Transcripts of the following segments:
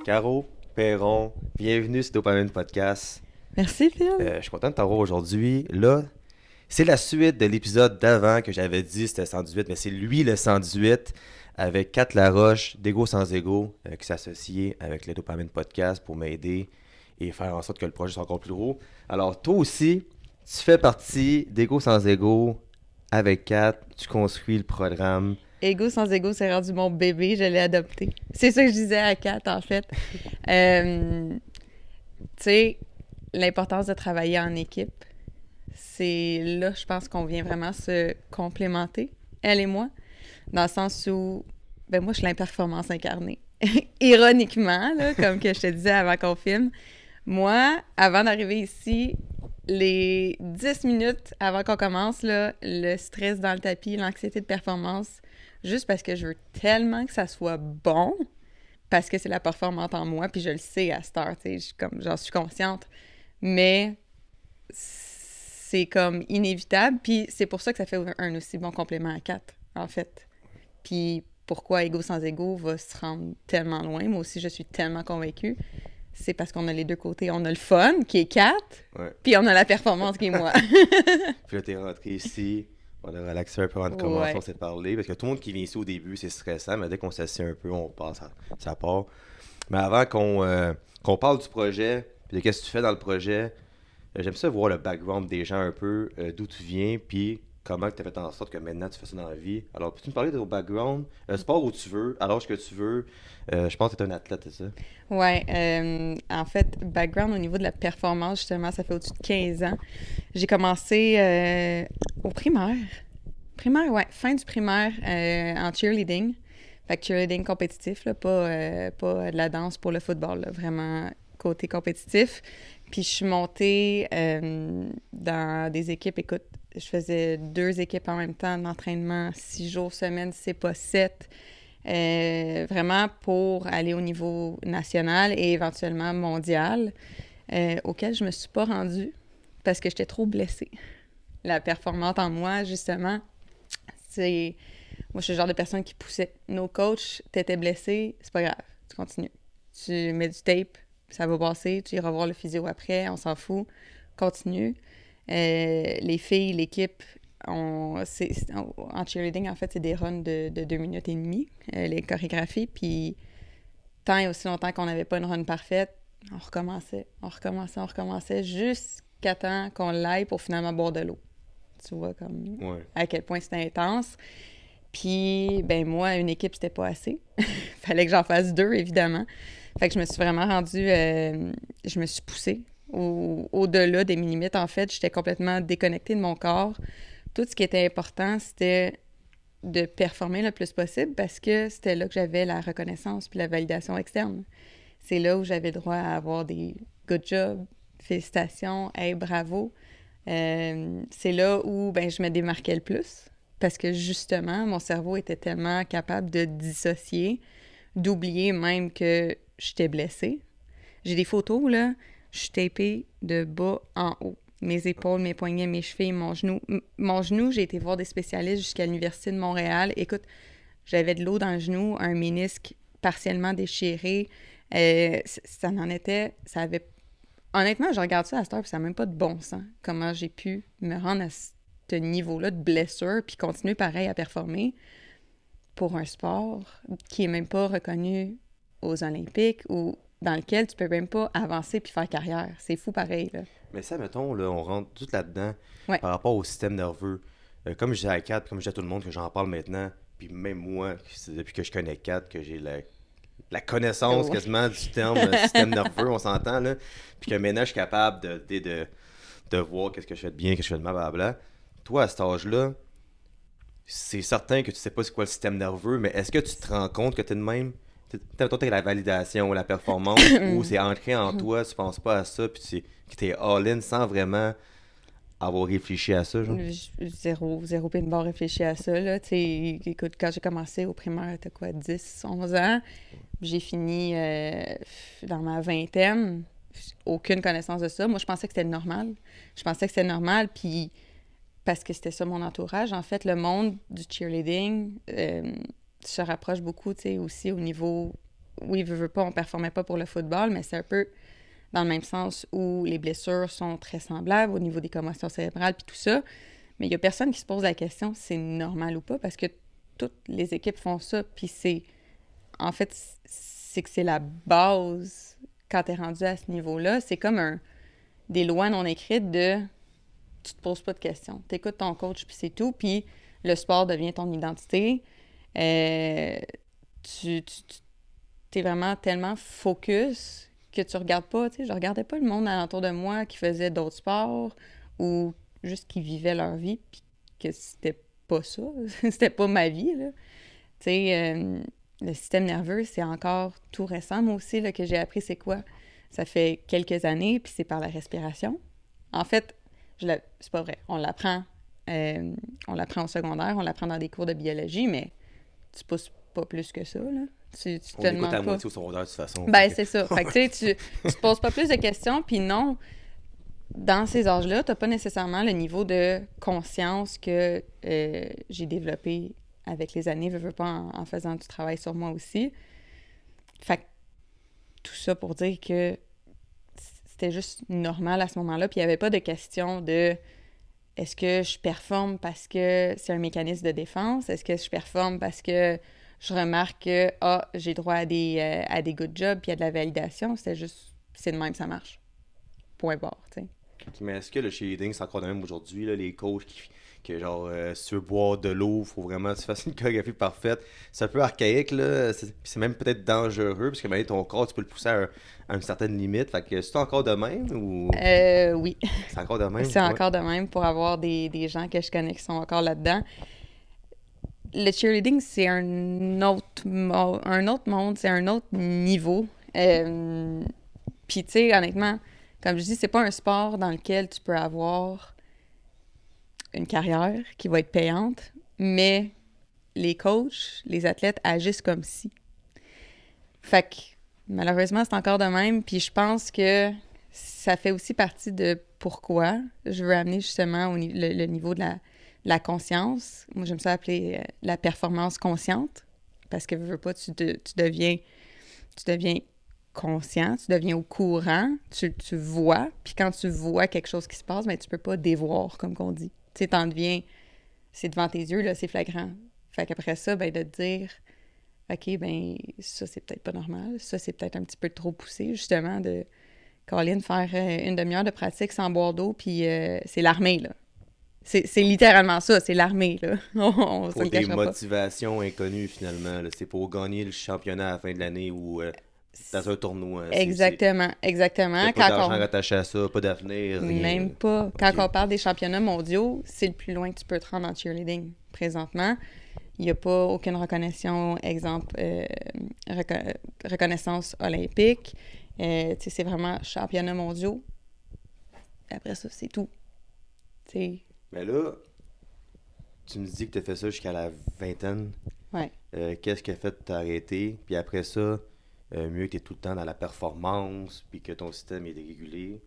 Caro Perron, bienvenue sur Dopamine Podcast. Merci, Phil. Je suis content de t'avoir aujourd'hui. Là, c'est la suite de l'épisode d'avant que j'avais dit, c'était 118, mais c'est lui le 118 avec Kat Laroche, d'Ego sans Ego, qui s'associe avec le Dopamine Podcast pour m'aider et faire en sorte que le projet soit encore plus gros. Alors, toi aussi, tu fais partie d'Ego sans Ego avec Kat, tu construis le programme. Ego sans ego, c'est rendu mon bébé, je l'ai adopté. C'est ça que je disais à Kat, en fait. Tu sais, l'importance de travailler en équipe, c'est là, je pense qu'on vient vraiment se complémenter, elle et moi, dans le sens où, ben moi, je suis l'imperformance incarnée. Ironiquement, là, comme que je te disais avant qu'on filme, moi, avant d'arriver ici, les 10 minutes avant qu'on commence, là, le stress dans le tapis, l'anxiété de performance, juste parce que je veux tellement que ça soit bon, parce que c'est la performante en moi, puis je le sais à cette heure, tu sais, j'en suis consciente, mais c'est comme inévitable, puis c'est pour ça que ça fait un aussi bon complément à 4, en fait. Puis pourquoi Ego sans Ego va se rendre tellement loin, moi aussi je suis tellement convaincue, c'est parce qu'on a les deux côtés. On a le fun, qui est 4, Ouais. puis on a la performance, qui est moi. Puis là, t'es rentré ici, on a relaxé un peu avant de commencer, Ouais. on s'est parlé. Parce que tout le monde qui vient ici au début, c'est stressant, mais dès qu'on s'assied un peu, on passe, ça part. Mais avant qu'on parle du projet, puis de qu'est-ce que tu fais dans le projet, j'aime ça voir le background des gens un peu, d'où tu viens, puis comment tu as fait en sorte que maintenant tu fais ça dans la vie. Alors, peux-tu me parler de ton background, sport où tu veux, à l'âge que tu veux. Je pense que tu es un athlète, c'est ça? Ouais, en fait, background au niveau de la performance, justement, ça fait au-dessus de 15 ans. J'ai commencé au primaire. Primaire, ouais, fin du primaire en cheerleading. Fait que cheerleading compétitif, là, pas de la danse pour le football, là, vraiment côté compétitif. Puis je suis montée dans des équipes, écoute, je faisais 2 équipes en même temps d'entraînement, 6 jours semaine, c'est pas 7. Vraiment pour aller au niveau national et éventuellement mondial, auquel je me suis pas rendue parce que j'étais trop blessée. La performante en moi, justement, c'est... Moi, je suis le genre de personne qui poussait. Nos coachs, t'étais blessé, c'est pas grave, tu continues. Tu mets du tape, ça va passer, tu iras voir le physio après, on s'en fout, continue. Les filles, l'équipe, en cheerleading, en fait, c'est des runs de 2 minutes et demie, les chorégraphies, puis tant et aussi longtemps qu'on n'avait pas une run parfaite, on recommençait, jusqu'à temps qu'on l'aille pour finalement boire de l'eau. Tu vois, comme Ouais. à quel point c'était intense. Puis, ben moi, une équipe, c'était pas assez. Fallait que j'en fasse 2, évidemment. Fait que je me suis vraiment rendue... je me suis poussée au-delà de mes limites. En fait, j'étais complètement déconnectée de mon corps. Tout ce qui était important, c'était de performer le plus possible parce que c'était là que j'avais la reconnaissance puis la validation externe. C'est là où j'avais le droit à avoir des « good job »,« félicitations »,« hey, bravo ». C'est là où ben, je me démarquais le plus parce que justement, mon cerveau était tellement capable de dissocier, d'oublier même que j'étais blessée. J'ai des photos, là, je suis tapée de bas en haut. Mes épaules, mes poignets, mes chevilles, mon genou. Mon genou, j'ai été voir des spécialistes jusqu'à l'Université de Montréal. Écoute, j'avais de l'eau dans le genou, un ménisque partiellement déchiré. Ça en était... Ça avait... Honnêtement, je regarde ça à cette heure, puis ça n'a même pas de bon sens. Comment j'ai pu me rendre à ce niveau-là de blessure, puis continuer pareil à performer pour un sport qui est même pas reconnu aux Olympiques ou dans lequel tu peux même pas avancer puis faire carrière. C'est fou pareil, là. Mais ça, mettons, là, on rentre tout là-dedans Ouais. par rapport au système nerveux. Comme je disais à Kat, comme je dis à tout le monde que j'en parle maintenant, puis même moi, c'est depuis que je connais Kat, que j'ai la connaissance Oh. quasiment du terme système nerveux, on s'entend, là. Puis que maintenant, je suis capable de voir qu'est-ce que je fais de bien, qu'est-ce que je fais de mal, blablabla. Toi, à cet âge-là, c'est certain que tu sais pas c'est quoi le système nerveux, mais est-ce que tu te rends compte que tu es de même? Toi, t'as la validation, la performance, ou c'est ancré en toi, tu penses pas à ça, puis que t'es all-in sans vraiment avoir réfléchi à ça, genre? Zéro pin bar réfléchi à ça, là. Tu sais, écoute, quand j'ai commencé au primaire, t'as quoi, 10, 11 ans? J'ai fini dans ma vingtaine. Aucune connaissance de ça. Moi, je pensais que c'était normal. Je pensais que c'était normal, puis parce que c'était ça mon entourage. En fait, le monde du cheerleading se rapproche beaucoup, tu sais, aussi au niveau oui, veux pas, on performait pas pour le football, mais c'est un peu dans le même sens où les blessures sont très semblables au niveau des commotions cérébrales puis tout ça. Mais il y a personne qui se pose la question si c'est normal ou pas, parce que toutes les équipes font ça, puis en fait, c'est que c'est la base quand t'es rendu à ce niveau-là. C'est comme des lois non écrites de tu te poses pas de questions. T'écoutes ton coach, puis c'est tout, puis le sport devient ton identité. T'es vraiment tellement focus que tu regardes pas, tu sais, je regardais pas le monde alentour de moi qui faisait d'autres sports ou juste qui vivaient leur vie, puis que c'était pas ça, c'était pas ma vie, là. Tu sais, le système nerveux, c'est encore tout récent, moi aussi, là, que j'ai appris c'est quoi. Ça fait quelques années, puis c'est par la respiration. En fait, c'est pas vrai, on l'apprend au secondaire, on l'apprend dans des cours de biologie, mais tu pousses pas plus que ça, là. Tu On te écoute demandes à pas. moitié au secondaire, de toute façon. Ben, c'est ça. Fait que, tu sais, tu te poses pas plus de questions, puis non, dans ces âges-là, t'as pas nécessairement le niveau de conscience que j'ai développé avec les années, veux pas, en faisant du travail sur moi aussi. Fait que tout ça pour dire que c'était juste normal à ce moment-là, puis il y avait pas de question de est-ce que je performe parce que c'est un mécanisme de défense? Est-ce que je performe parce que je remarque que j'ai droit à des good jobs puis à de la validation? C'était juste, c'est de même, ça marche. Point barre, tu sais. Mais est-ce que le cheerleading, c'est encore de même aujourd'hui, là, les coachs que genre, si tu veux boire de l'eau, il faut vraiment que tu fasses une chorégraphie parfaite. C'est un peu archaïque, là. C'est même peut-être dangereux, parce que ben, ton corps, tu peux le pousser à une certaine limite. Fait que c'est encore de même ou Oui, c'est encore de même? c'est Ouais. encore de même pour avoir des gens que je connais qui sont encore là-dedans. Le cheerleading, c'est un autre monde, c'est un autre niveau. Puis, tu sais, honnêtement, comme je dis, c'est pas un sport dans lequel tu peux avoir une carrière qui va être payante, mais les coachs, les athlètes agissent comme si. Fait que, malheureusement, c'est encore de même. Puis je pense que ça fait aussi partie de pourquoi je veux amener justement le niveau de la conscience. Moi, j'aime ça appeler la performance consciente, parce que veux pas, tu deviens conscient, tu deviens au courant, tu vois, puis quand tu vois quelque chose qui se passe, ben tu peux pas dévoir, comme qu'on dit. Tu sais, t'en deviens, c'est devant tes yeux, là, c'est flagrant. Fait qu'après ça, ben de te dire, OK, ben ça, c'est peut-être pas normal, ça, c'est peut-être un petit peu trop poussé, justement, de, Colin, faire une demi-heure de pratique sans boire d'eau, puis c'est l'armée, là. C'est littéralement ça, c'est l'armée, là. On se Pour le des cachera pas. motivations inconnues, finalement. Là. C'est pour gagner le championnat à la fin de l'année ou dans un tournoi. Exactement. Il n'y a pas Quand d'argent rattaché à ça, pas d'avenir, rien. Même Là. pas. Quand Ok. on parle des championnats mondiaux, c'est le plus loin que tu peux te rendre en cheerleading présentement. Il n'y a pas aucune reconnaissance, reconnaissance olympique. Tu sais, c'est vraiment championnats mondiaux. Après ça, c'est tout. Tu sais, Mais là, tu me dis que tu as fait ça jusqu'à la vingtaine. ouais. Qu'est-ce qui a fait de t'arrêter? Puis après ça, mieux que tu es tout le temps dans la performance, puis que ton système est régulé.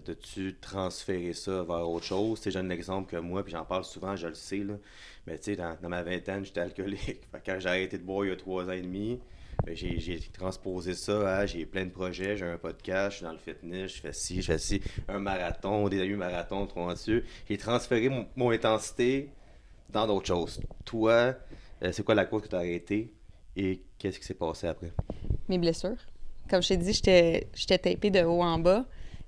T'as-tu transféré ça vers autre chose? Tu sais, j'ai un exemple que moi, puis j'en parle souvent, je le sais, là. Mais tu sais, dans ma vingtaine, j'étais alcoolique. Fait que quand j'ai arrêté de boire il y a 3 ans et demi, ben, j'ai transposé ça à j'ai plein de projets, j'ai un podcast, je suis dans le fitness, je fais ci, un marathon, des amis marathon, trop dessus. J'ai transféré mon intensité dans d'autres choses. Toi, c'est quoi la cause que tu as arrêté et qu'est-ce qui s'est passé après? Mes blessures. Comme je t'ai dit, j'étais tapée de haut en bas.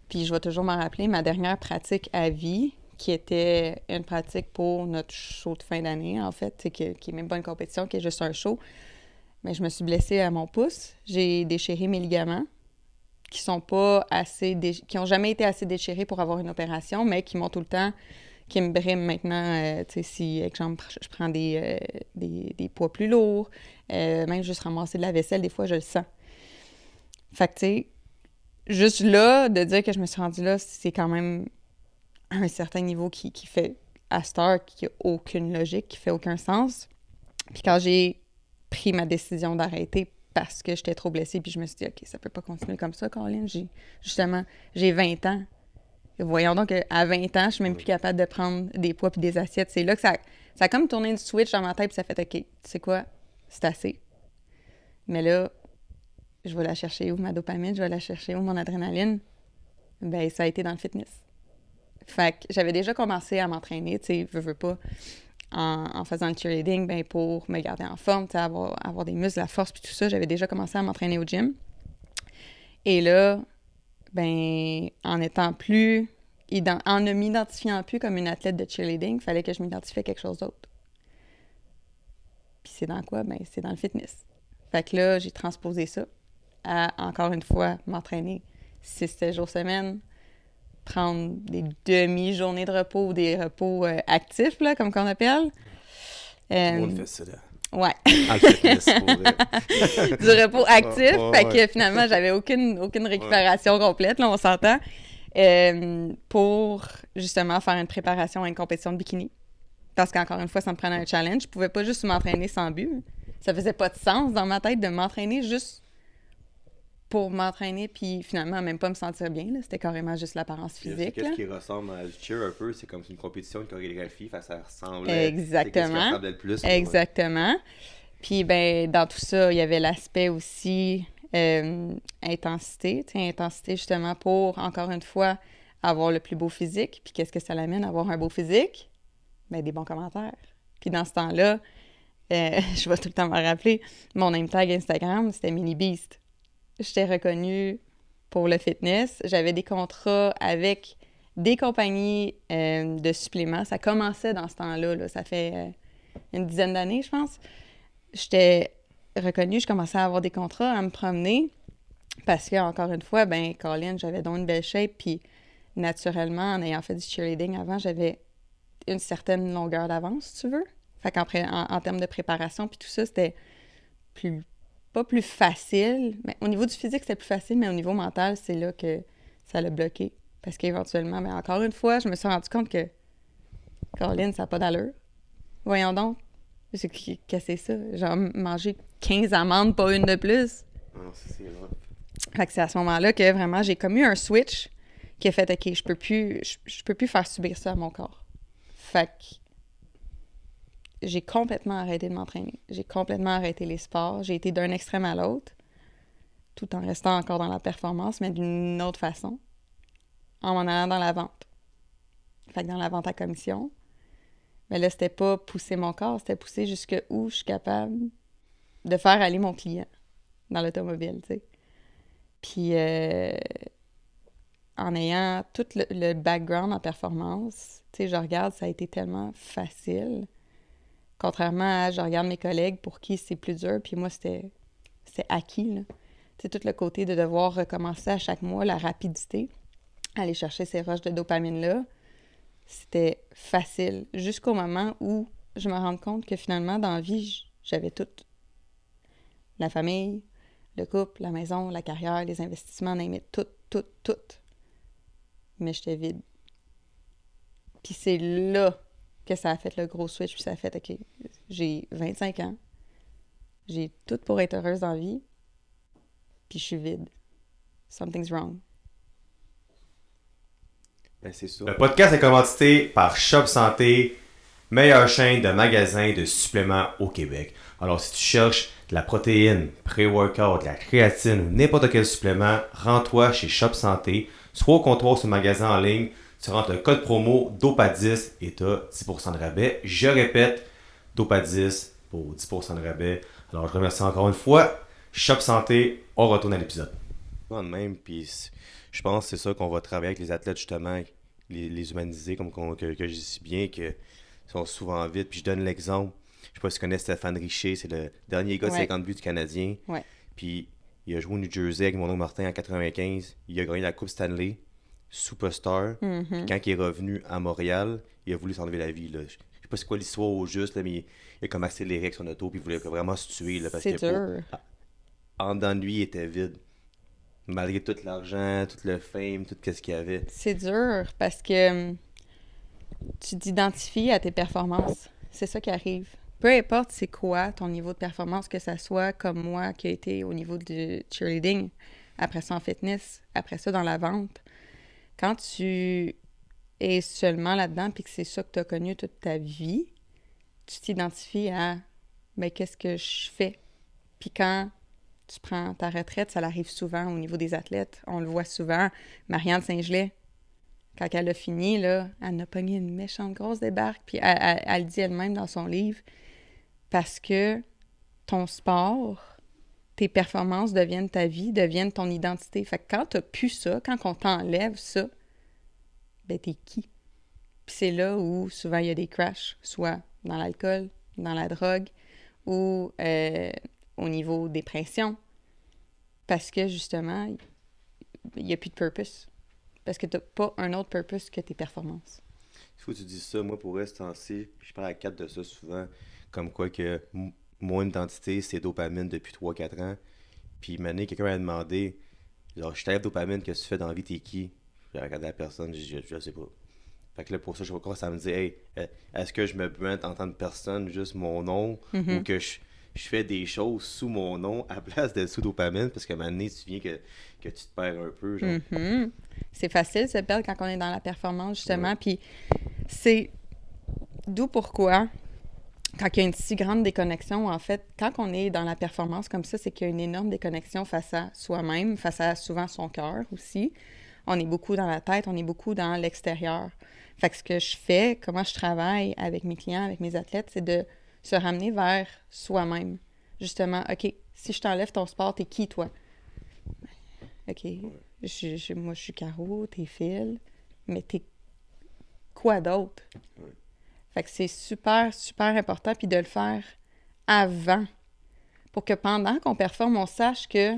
Puis je vais toujours m'en rappeler, ma dernière pratique à vie, qui était une pratique pour notre show de fin d'année, en fait, qui est même pas une compétition, qui est juste un show. Mais je me suis blessée à mon pouce. J'ai déchiré mes ligaments, qui sont pas assez qui ont jamais été assez déchirés pour avoir une opération, mais qui m'ont tout le temps, qui me briment maintenant. Tu sais, si, exemple, je prends des poids plus lourds, même juste ramasser de la vaisselle, des fois, je le sens. Fait que, tu sais, juste là, de dire que je me suis rendue là, c'est quand même un certain niveau qui fait, à cette heure, qui n'a aucune logique, qui fait aucun sens. Puis quand j'ai pris ma décision d'arrêter parce que j'étais trop blessée, puis je me suis dit, OK, ça peut pas continuer comme ça, Caroline. J'ai 20 ans. Voyons donc qu'à 20 ans, je suis même plus capable de prendre des poids puis des assiettes. C'est là que ça a comme tourné une switch dans ma tête, puis ça fait, OK, tu sais quoi, c'est assez. Mais là, je vais la chercher où ma dopamine, je vais la chercher où mon adrénaline? Ben, ça a été dans le fitness. Fait que j'avais déjà commencé à m'entraîner, tu sais, veux pas, en faisant le cheerleading, ben, pour me garder en forme, tu sais, avoir des muscles, la force, puis tout ça, j'avais déjà commencé à m'entraîner au gym. Et là, ben, en étant plus, en ne m'identifiant plus comme une athlète de cheerleading, il fallait que je m'identifie à quelque chose d'autre. Puis c'est dans quoi? Ben, c'est dans le fitness. Fait que là, j'ai transposé ça à, encore une fois, m'entraîner 6-7 jours semaine, prendre des demi-journées de repos ou des repos actifs, là, comme qu'on appelle. Tout le monde fait ça, là. Ouais. Ah, le fitness, pour vrai. Du repos actif, Ouais, fait ouais. que finalement, j'avais aucune récupération complète, là, on s'entend, pour justement faire une préparation à une compétition de bikini. Parce qu'encore une fois, ça me prenait un challenge. Je pouvais pas juste m'entraîner sans but. Ça faisait pas de sens dans ma tête de m'entraîner juste pour m'entraîner, puis finalement, même pas me sentir bien. Là. C'était carrément juste l'apparence Puis là, physique. c'est Là. qu'est-ce qui ressemble à du cheer un peu? C'est comme une compétition, une chorégraphie, fait que ça ressemble. Exactement. C'est qu'est-ce qui ressemblait le plus? Là, ouais. Exactement. Puis, ben, dans tout ça, il y avait l'aspect aussi intensité. Tu sais, intensité, justement, pour, encore une fois, avoir le plus beau physique. Puis, qu'est-ce que ça l'amène, avoir un beau physique? Ben, des bons commentaires. Puis, dans ce temps-là, je vais tout le temps me rappeler, mon name tag Instagram, c'était Mini Beast. J'étais reconnue pour le fitness. J'avais des contrats avec des compagnies de suppléments. Ça commençait dans ce temps-là. Là. Ça fait une dizaine d'années, je pense. J'étais reconnue. Je commençais à avoir des contrats, à me promener. Parce que, encore une fois, ben, Colin, j'avais donc une belle shape. Puis, naturellement, en ayant fait du cheerleading avant, j'avais une certaine longueur d'avance, si tu veux. Fait en termes de préparation, puis tout ça, c'était pas plus facile. Mais au niveau du physique, c'était plus facile, mais au niveau mental, c'est là que ça l'a bloqué. Parce qu'éventuellement, mais encore une fois, je me suis rendu compte que Caroline, ça n'a pas d'allure. Voyons donc. Qu'est-ce que c'est ça? Genre, manger 15 amandes, pas une de plus. Non, c'est vrai. Fait que c'est à ce moment-là que vraiment, j'ai comme eu un switch qui a fait, OK, je peux plus faire subir ça à mon corps. Fait que j'ai complètement arrêté de m'entraîner. J'ai complètement arrêté les sports. J'ai été d'un extrême à l'autre, tout en restant encore dans la performance, mais d'une autre façon, en m'en allant dans la vente. Fait que dans la vente à commission, mais là, c'était pas pousser mon corps, c'était pousser jusque où je suis capable de faire aller mon client dans l'automobile, tu sais. Puis, en ayant tout le background en performance, tu sais, je regarde, ça a été tellement facile. Contrairement à, je regarde mes collègues pour qui c'est plus dur, puis moi, c'était acquis, là. Tu sais, tout le côté de devoir recommencer à chaque mois, la rapidité, aller chercher ces rushs de dopamine-là, c'était facile. Jusqu'au moment où je me rends compte que finalement, dans la vie, j'avais tout. La famille, le couple, la maison, la carrière, les investissements, tout. Mais j'étais vide. Puis c'est là que ça a fait le gros switch, puis ça a fait, OK, j'ai 25 ans, j'ai tout pour être heureuse dans la vie, puis je suis vide. Something's wrong. Ben, c'est ça. Le podcast est commandité par Shop Santé, meilleure chaîne de magasins de suppléments au Québec. Alors, si tu cherches de la protéine, pré-workout, de la créatine ou n'importe quel supplément, rends-toi chez Shop Santé, soit au comptoir sur le magasin en ligne, tu rentres le code promo DOPA10 et tu as 10% de rabais. Je répète, DOPA10 pour 10% de rabais. Alors, je remercie encore une fois Shop Santé. On retourne à l'épisode. De même, puis je pense que c'est ça qu'on va travailler avec les athlètes, justement, les humaniser, comme que je dis si bien, que sont souvent vides. Puis je donne l'exemple, je sais pas si tu connais Stéphane Richer, c'est le dernier gars de 50 buts du Canadien. Ouais. Puis il a joué au New Jersey avec mon oncle Martin en 95. Il a gagné la Coupe Stanley, superstar. Puis quand il est revenu à Montréal, il a voulu s'enlever la vie. Là. Je sais pas c'est quoi l'histoire au juste, là, mais il a comme accéléré avec son auto, puis il voulait vraiment se tuer. Là, parce C'est que dur. en dedans de lui, il était vide. Malgré tout l'argent, tout le fame, tout ce qu'il y avait. C'est dur parce que tu t'identifies à tes performances. C'est ça qui arrive. Peu importe c'est quoi ton niveau de performance, que ça soit comme moi qui a été au niveau du cheerleading, après ça en fitness, après ça dans la vente. Quand tu es seulement là-dedans puis que c'est ça que tu as connu toute ta vie, tu t'identifies à qu'est-ce que je fais. Puis quand Tu prends ta retraite, ça arrive souvent au niveau des athlètes. On le voit souvent. Marianne Saint-Gelais, quand elle a fini, là, elle a pogné une méchante grosse débarque, puis elle le dit elle-même dans son livre, parce que ton sport, tes performances deviennent ta vie, deviennent ton identité. Fait que quand t'as plus ça, quand on t'enlève ça, ben t'es qui? Puis c'est là où souvent il y a des crashs, soit dans l'alcool, dans la drogue, ou au niveau dépression, parce que justement, il n'y a plus de purpose. Parce que tu n'as pas un autre purpose que tes performances. Il faut que tu dises ça. Moi, pour rester temps-ci, je parle à 4 de ça souvent, comme quoi que mon identité, c'est dopamine depuis 3 4 ans. Puis, maintenant, quelqu'un m'a demandé, genre, je t'arrive dopamine, qu'est-ce que tu fais dans la vie, t'es qui? J'ai regardé la personne, j'ai dit, je sais pas. Fait que là, pour ça, je commence à me dire, hey, est-ce que je me brande en tant que personne, juste mon nom, ou que je fais des choses sous mon nom à place de sous dopamine, parce qu'à un moment donné, tu viens que tu te perds un peu, genre. C'est facile de se perdre quand on est dans la performance, justement. Puis c'est d'où pourquoi, quand il y a une si grande déconnexion, en fait, quand on est dans la performance comme ça, c'est qu'il y a une énorme déconnexion face à soi-même, face à souvent son cœur aussi. On est beaucoup dans la tête, on est beaucoup dans l'extérieur. Fait que ce que je fais, comment je travaille avec mes clients, avec mes athlètes, c'est de se ramener vers soi-même. Justement, OK, si je t'enlève ton sport, t'es qui, toi? OK, moi, je suis Caro, t'es Phil, mais t'es quoi d'autre? Ouais. Fait que c'est super, super important, puis de le faire avant, pour que pendant qu'on performe, on sache que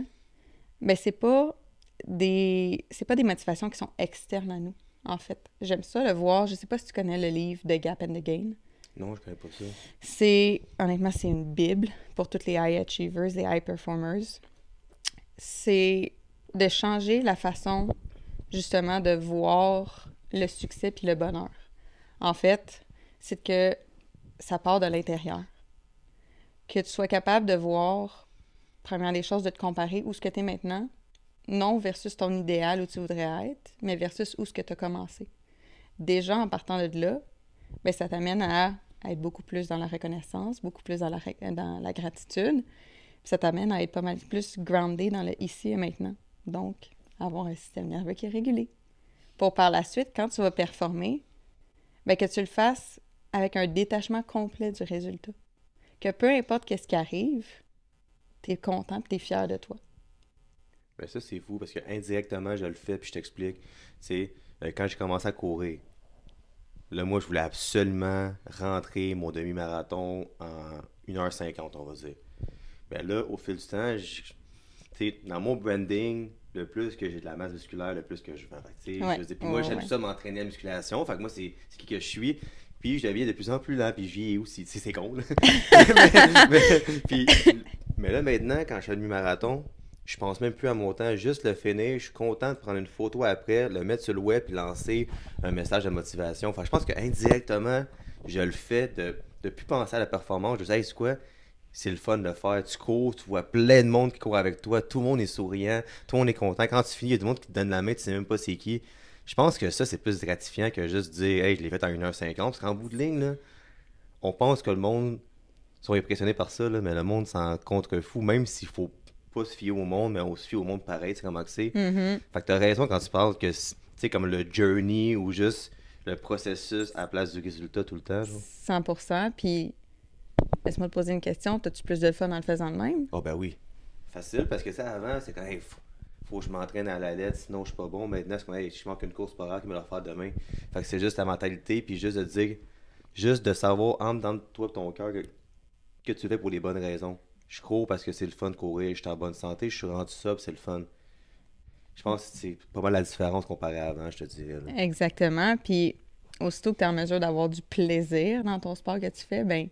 ben c'est pas des motivations qui sont externes à nous, en fait. J'aime ça le voir. Je sais pas si tu connais le livre The Gap and the Gain. Non, je connais pas ça. Honnêtement, c'est une bible pour toutes les high achievers, les high performers. C'est de changer la façon, justement, de voir le succès puis le bonheur. En fait, c'est que ça part de l'intérieur. Que tu sois capable de voir, premièrement, les choses, de te comparer où ce que tu es maintenant, non versus ton idéal où tu voudrais être, mais versus où ce que tu as commencé. Déjà, en partant de là, ben, ça t'amène à être beaucoup plus dans la reconnaissance, beaucoup plus dans la gratitude. Puis ça t'amène à être pas mal plus groundé dans le ici et maintenant. Donc, avoir un système nerveux qui est régulé. Pour par la suite, quand tu vas performer, ben, que tu le fasses avec un détachement complet du résultat. Que peu importe qu'est-ce qui arrive, tu es content et tu es fier de toi. Ben ça, c'est fou parce que indirectement, je le fais puis je t'explique. Tu sais, quand j'ai commencé à courir, là, moi, je voulais absolument rentrer mon demi-marathon en 1h50, on va dire. Ben là, au fil du temps, tu sais, dans mon branding, le plus que j'ai de la masse musculaire, le plus que je vends. Fait que, tu sais, je veux dire, puis moi, j'aime ça m'entraîner à la musculation. Fait que moi, c'est qui que je suis. Puis je deviens de plus en plus lent, puis je vieillis aussi. Tu sais, c'est con, là. Puis, mais là, maintenant, quand je fais le demi-marathon, je pense même plus à mon temps, juste le finir. Je suis content de prendre une photo après, le mettre sur le web et lancer un message de motivation. Enfin, je pense qu'indirectement, je le fais de plus penser à la performance. Je dis, hey, c'est quoi? C'est le fun de le faire. Tu cours, tu vois plein de monde qui court avec toi. Tout le monde est souriant. Tout le monde est content. Quand tu finis, il y a du monde qui te donne la main, tu sais même pas c'est qui. Je pense que ça, c'est plus gratifiant que juste dire, hey, je l'ai fait en 1h50. Parce qu'en bout de ligne, là, on pense que le monde sont impressionnés par ça, là, mais le monde s'en contrefou, même s'il faut pas se fier au monde, mais on se fie au monde pareil, c'est comment que c'est. Fait que t'as raison quand tu parles que c'est comme le journey ou juste le processus à la place du résultat tout le temps. Genre. 100%. Puis, laisse-moi te poser une question. T'as-tu plus de fun en le faisant de même? Oh ben oui. Facile, parce que ça, avant, c'est quand même, faut que je m'entraîne à la lettre, sinon je suis pas bon. Maintenant, c'est comme, hey, si je manque une course, pas grave, qu'il me la refaire demain. Fait que c'est juste la mentalité, puis juste de dire, juste de savoir, entre dans toi et ton cœur, que tu fais pour les bonnes raisons. Je cours parce que c'est le fun de courir, je suis en bonne santé, je suis rendu ça, c'est le fun. Je pense que c'est pas mal la différence comparée à avant, je te dirais. Là. Exactement. Puis, aussitôt que tu es en mesure d'avoir du plaisir dans ton sport que tu fais, ben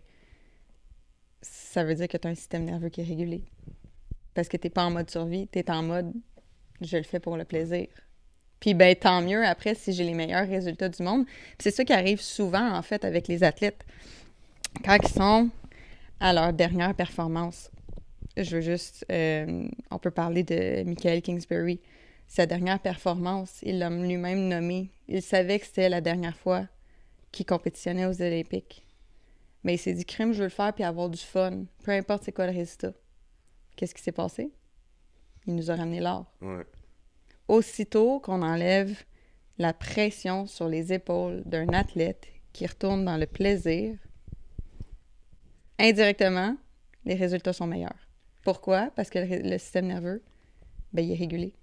ça veut dire que tu as un système nerveux qui est régulé. Parce que tu n'es pas en mode survie, tu es en mode « je le fais pour le plaisir ». Puis, ben tant mieux après si j'ai les meilleurs résultats du monde. Puis c'est ça qui arrive souvent, en fait, avec les athlètes. Quand ils sont à leur dernière performance. Je veux juste... on peut parler de Michael Kingsbury. Sa dernière performance, il l'a lui-même nommé. Il savait que c'était la dernière fois qu'il compétitionnait aux Olympiques. Mais il s'est dit, crime, je veux le faire puis avoir du fun. Peu importe c'est quoi le résultat. Qu'est-ce qui s'est passé? il nous a ramené l'or. Ouais. Aussitôt qu'on enlève la pression sur les épaules d'un athlète qui retourne dans le plaisir, indirectement, les résultats sont meilleurs. Pourquoi? Parce que le système nerveux, il est régulé.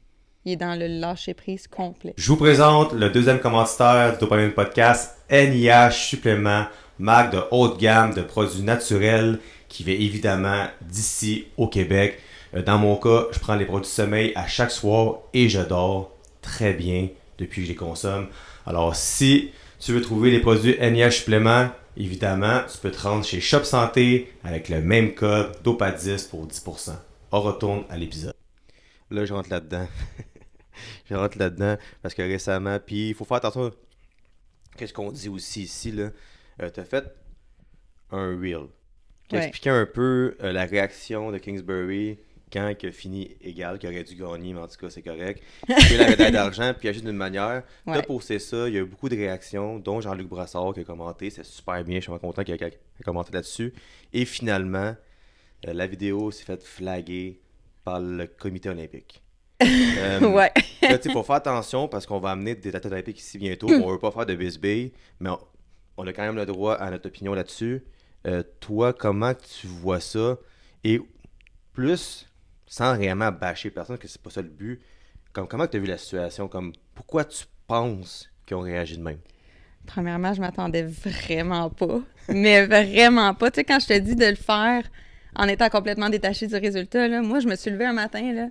Il est dans le lâcher-prise complet. Je vous présente le deuxième commanditaire du Dopamine Podcast, NIH Supplément, marque de haute gamme de produits naturels qui vient évidemment d'ici au Québec. Dans mon cas, je prends les produits de sommeil à chaque soir et je dors très bien depuis que je les consomme. Alors si tu veux trouver les produits NIH Supplément, évidemment, tu peux te rendre chez Shop Santé avec le même code DOPA10 pour 10%. On retourne à l'épisode. Là, je rentre là-dedans. Je rentre là-dedans parce que récemment, puis il faut faire attention. Qu'est-ce qu'on dit aussi ici, là? T'as fait un reel qui expliquait un peu la réaction de Kingsbury quand il a fini égal, qu'il aurait dû gagner, mais en tout cas, c'est correct. Il a eu la médaille d'argent, puis il a juste d'une manière. Ouais. T'as posté ça, il y a eu beaucoup de réactions, dont Jean-Luc Brassard qui a commenté. C'est super bien, je suis vraiment content qu'il ait commenté là-dessus. Et finalement, la vidéo s'est faite flaguer par le comité olympique. Ouais. Là, il faut faire attention parce qu'on va amener des athlètes olympiques ici bientôt. On veut pas faire de bisbille, mais on a quand même le droit à notre opinion là-dessus. Toi, comment tu vois ça? Et plus, sans réellement bâcher personne, parce que c'est pas ça le but, comment tu as vu la situation? Pourquoi tu penses qu'ils ont réagi de même? Premièrement, je m'attendais vraiment pas. Mais vraiment pas. Tu sais, quand je te dis de le faire en étant complètement détaché du résultat, là, moi, je me suis levée un matin, là,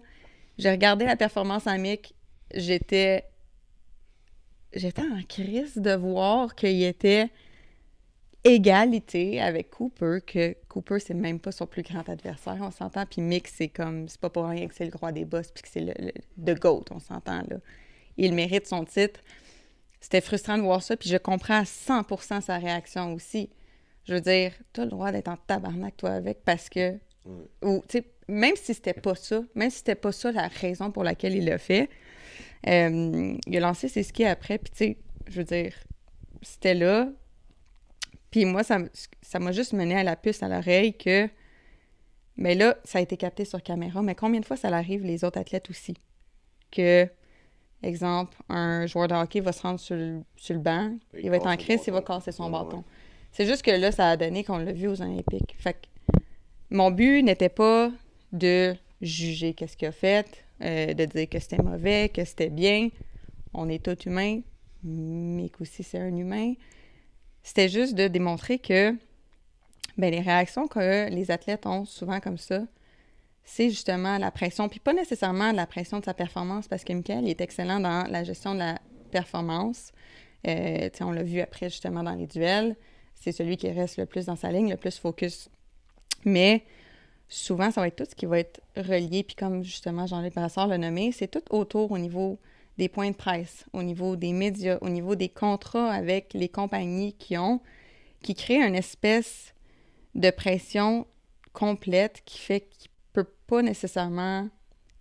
j'ai regardé la performance amique, j'étais en crise de voir qu'il était égalité avec Cooper, que Cooper, c'est même pas son plus grand adversaire, on s'entend, puis Mick, c'est pas pour rien que c'est le roi des boss, puis que c'est le GOAT, on s'entend, là. Il mérite son titre. C'était frustrant de voir ça, puis je comprends à 100% sa réaction aussi. Je veux dire, t'as le droit d'être en tabarnak, toi, avec, parce que... Ou, tu sais, même si c'était pas ça la raison pour laquelle il l'a fait, il a lancé ses skis après, puis tu sais, je veux dire, c'était là. Puis moi, ça m'a juste mené à la puce à l'oreille que, mais là, ça a été capté sur caméra, mais combien de fois ça l'arrive les autres athlètes aussi? Que, exemple, un joueur de hockey va se rendre sur le banc, il va être en crise, il va casser son bâton. Ouais. C'est juste que là, ça a donné qu'on l'a vu aux Olympiques. Fait que mon but n'était pas de juger qu'est-ce qu'il a fait, de dire que c'était mauvais, que c'était bien. On est tous humains, mais qu'aussi c'est un humain. C'était juste de démontrer que les réactions que les athlètes ont souvent comme ça, c'est justement la pression. Puis pas nécessairement la pression de sa performance, parce que Michael est excellent dans la gestion de la performance. On l'a vu après justement dans les duels. C'est celui qui reste le plus dans sa ligne, le plus focus. Mais souvent, ça va être tout ce qui va être relié. Puis comme justement Jean-Luc Brassard l'a nommé, c'est tout autour au niveau des points de presse, au niveau des médias, au niveau des contrats avec les compagnies qui créent une espèce de pression complète qui fait qu'il ne peut pas nécessairement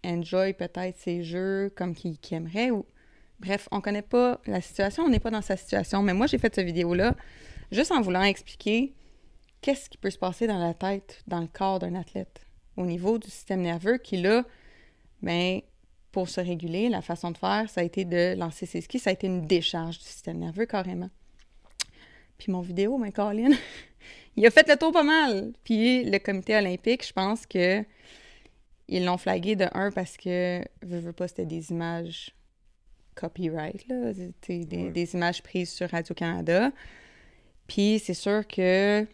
enjoy peut-être ses jeux comme qu'il aimerait. Bref, on ne connaît pas la situation, on n'est pas dans sa situation. Mais moi, j'ai fait cette vidéo-là juste en voulant expliquer qu'est-ce qui peut se passer dans la tête, dans le corps d'un athlète, au niveau du système nerveux qui, là, pour se réguler, la façon de faire, ça a été de lancer ses skis, ça a été une décharge du système nerveux carrément. Puis mon vidéo, Colin, il a fait le tour pas mal. Puis le comité olympique, je pense que ils l'ont flagué de un parce que, veux pas, c'était des images copyright, là, des images prises sur Radio-Canada. Puis c'est sûr que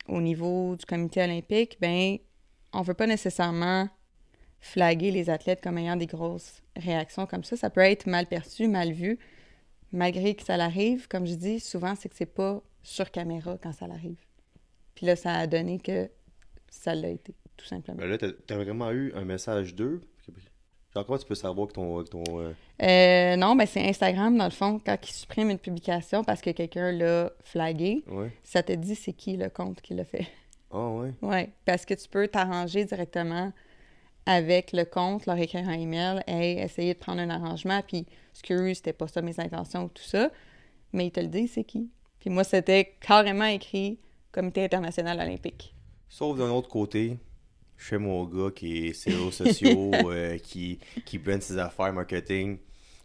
au niveau du comité olympique, on veut pas nécessairement flaguer les athlètes comme ayant des grosses réactions comme ça. Ça peut être mal perçu, mal vu. Malgré que ça l'arrive, comme je dis, souvent, c'est que c'est pas sur caméra quand ça l'arrive. Puis là, ça a donné que ça l'a été, tout simplement. Là, t'as vraiment eu un message d'eux? Genre, comment tu peux savoir que ton... Non, c'est Instagram, dans le fond, quand ils suppriment une publication parce que quelqu'un l'a flagué, ça te dit c'est qui le compte qui l'a fait. Ah ouais? Oui, parce que tu peux t'arranger directement avec le compte, leur écrire un email, essayer de prendre un arrangement, puis excuse, c'était pas ça mes intentions ou tout ça, mais ils te le disent c'est qui. Puis moi, c'était carrément écrit Comité international olympique. Sauf d'un autre côté, je fais mon gars qui est réseaux sociaux, qui brand ses affaires marketing.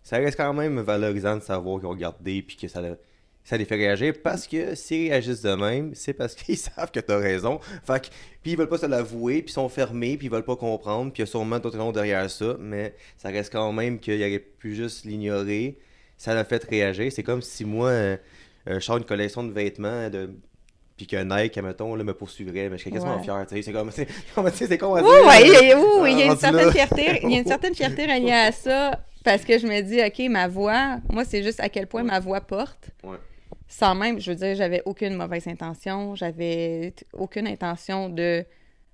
Ça reste quand même valorisant de savoir qu'ils ont regardé puis que ça les fait réagir parce que s'ils réagissent de même, c'est parce qu'ils savent que t'as raison. Fait que, puis ils veulent pas se l'avouer, puis ils sont fermés, puis ils veulent pas comprendre, puis il y a sûrement d'autres raisons derrière ça, mais ça reste quand même qu'il aurait pu juste l'ignorer. Ça l'a fait réagir. C'est comme si moi, je sors une collection de vêtements puis que Nike, admettons, là, me poursuivrait, mais je serais quasiment Ouais. fier, tu sais, c'est comme, c'est con à Oui, dire, mais- oui, il y a une rendu certaine là. fierté. Il y a une certaine fierté reliée à ça parce que je me dis, OK, ma voix, moi, c'est juste à quel point Ouais. ma voix porte. Ouais. Sans même, je veux dire, j'avais aucune mauvaise intention. J'avais aucune intention de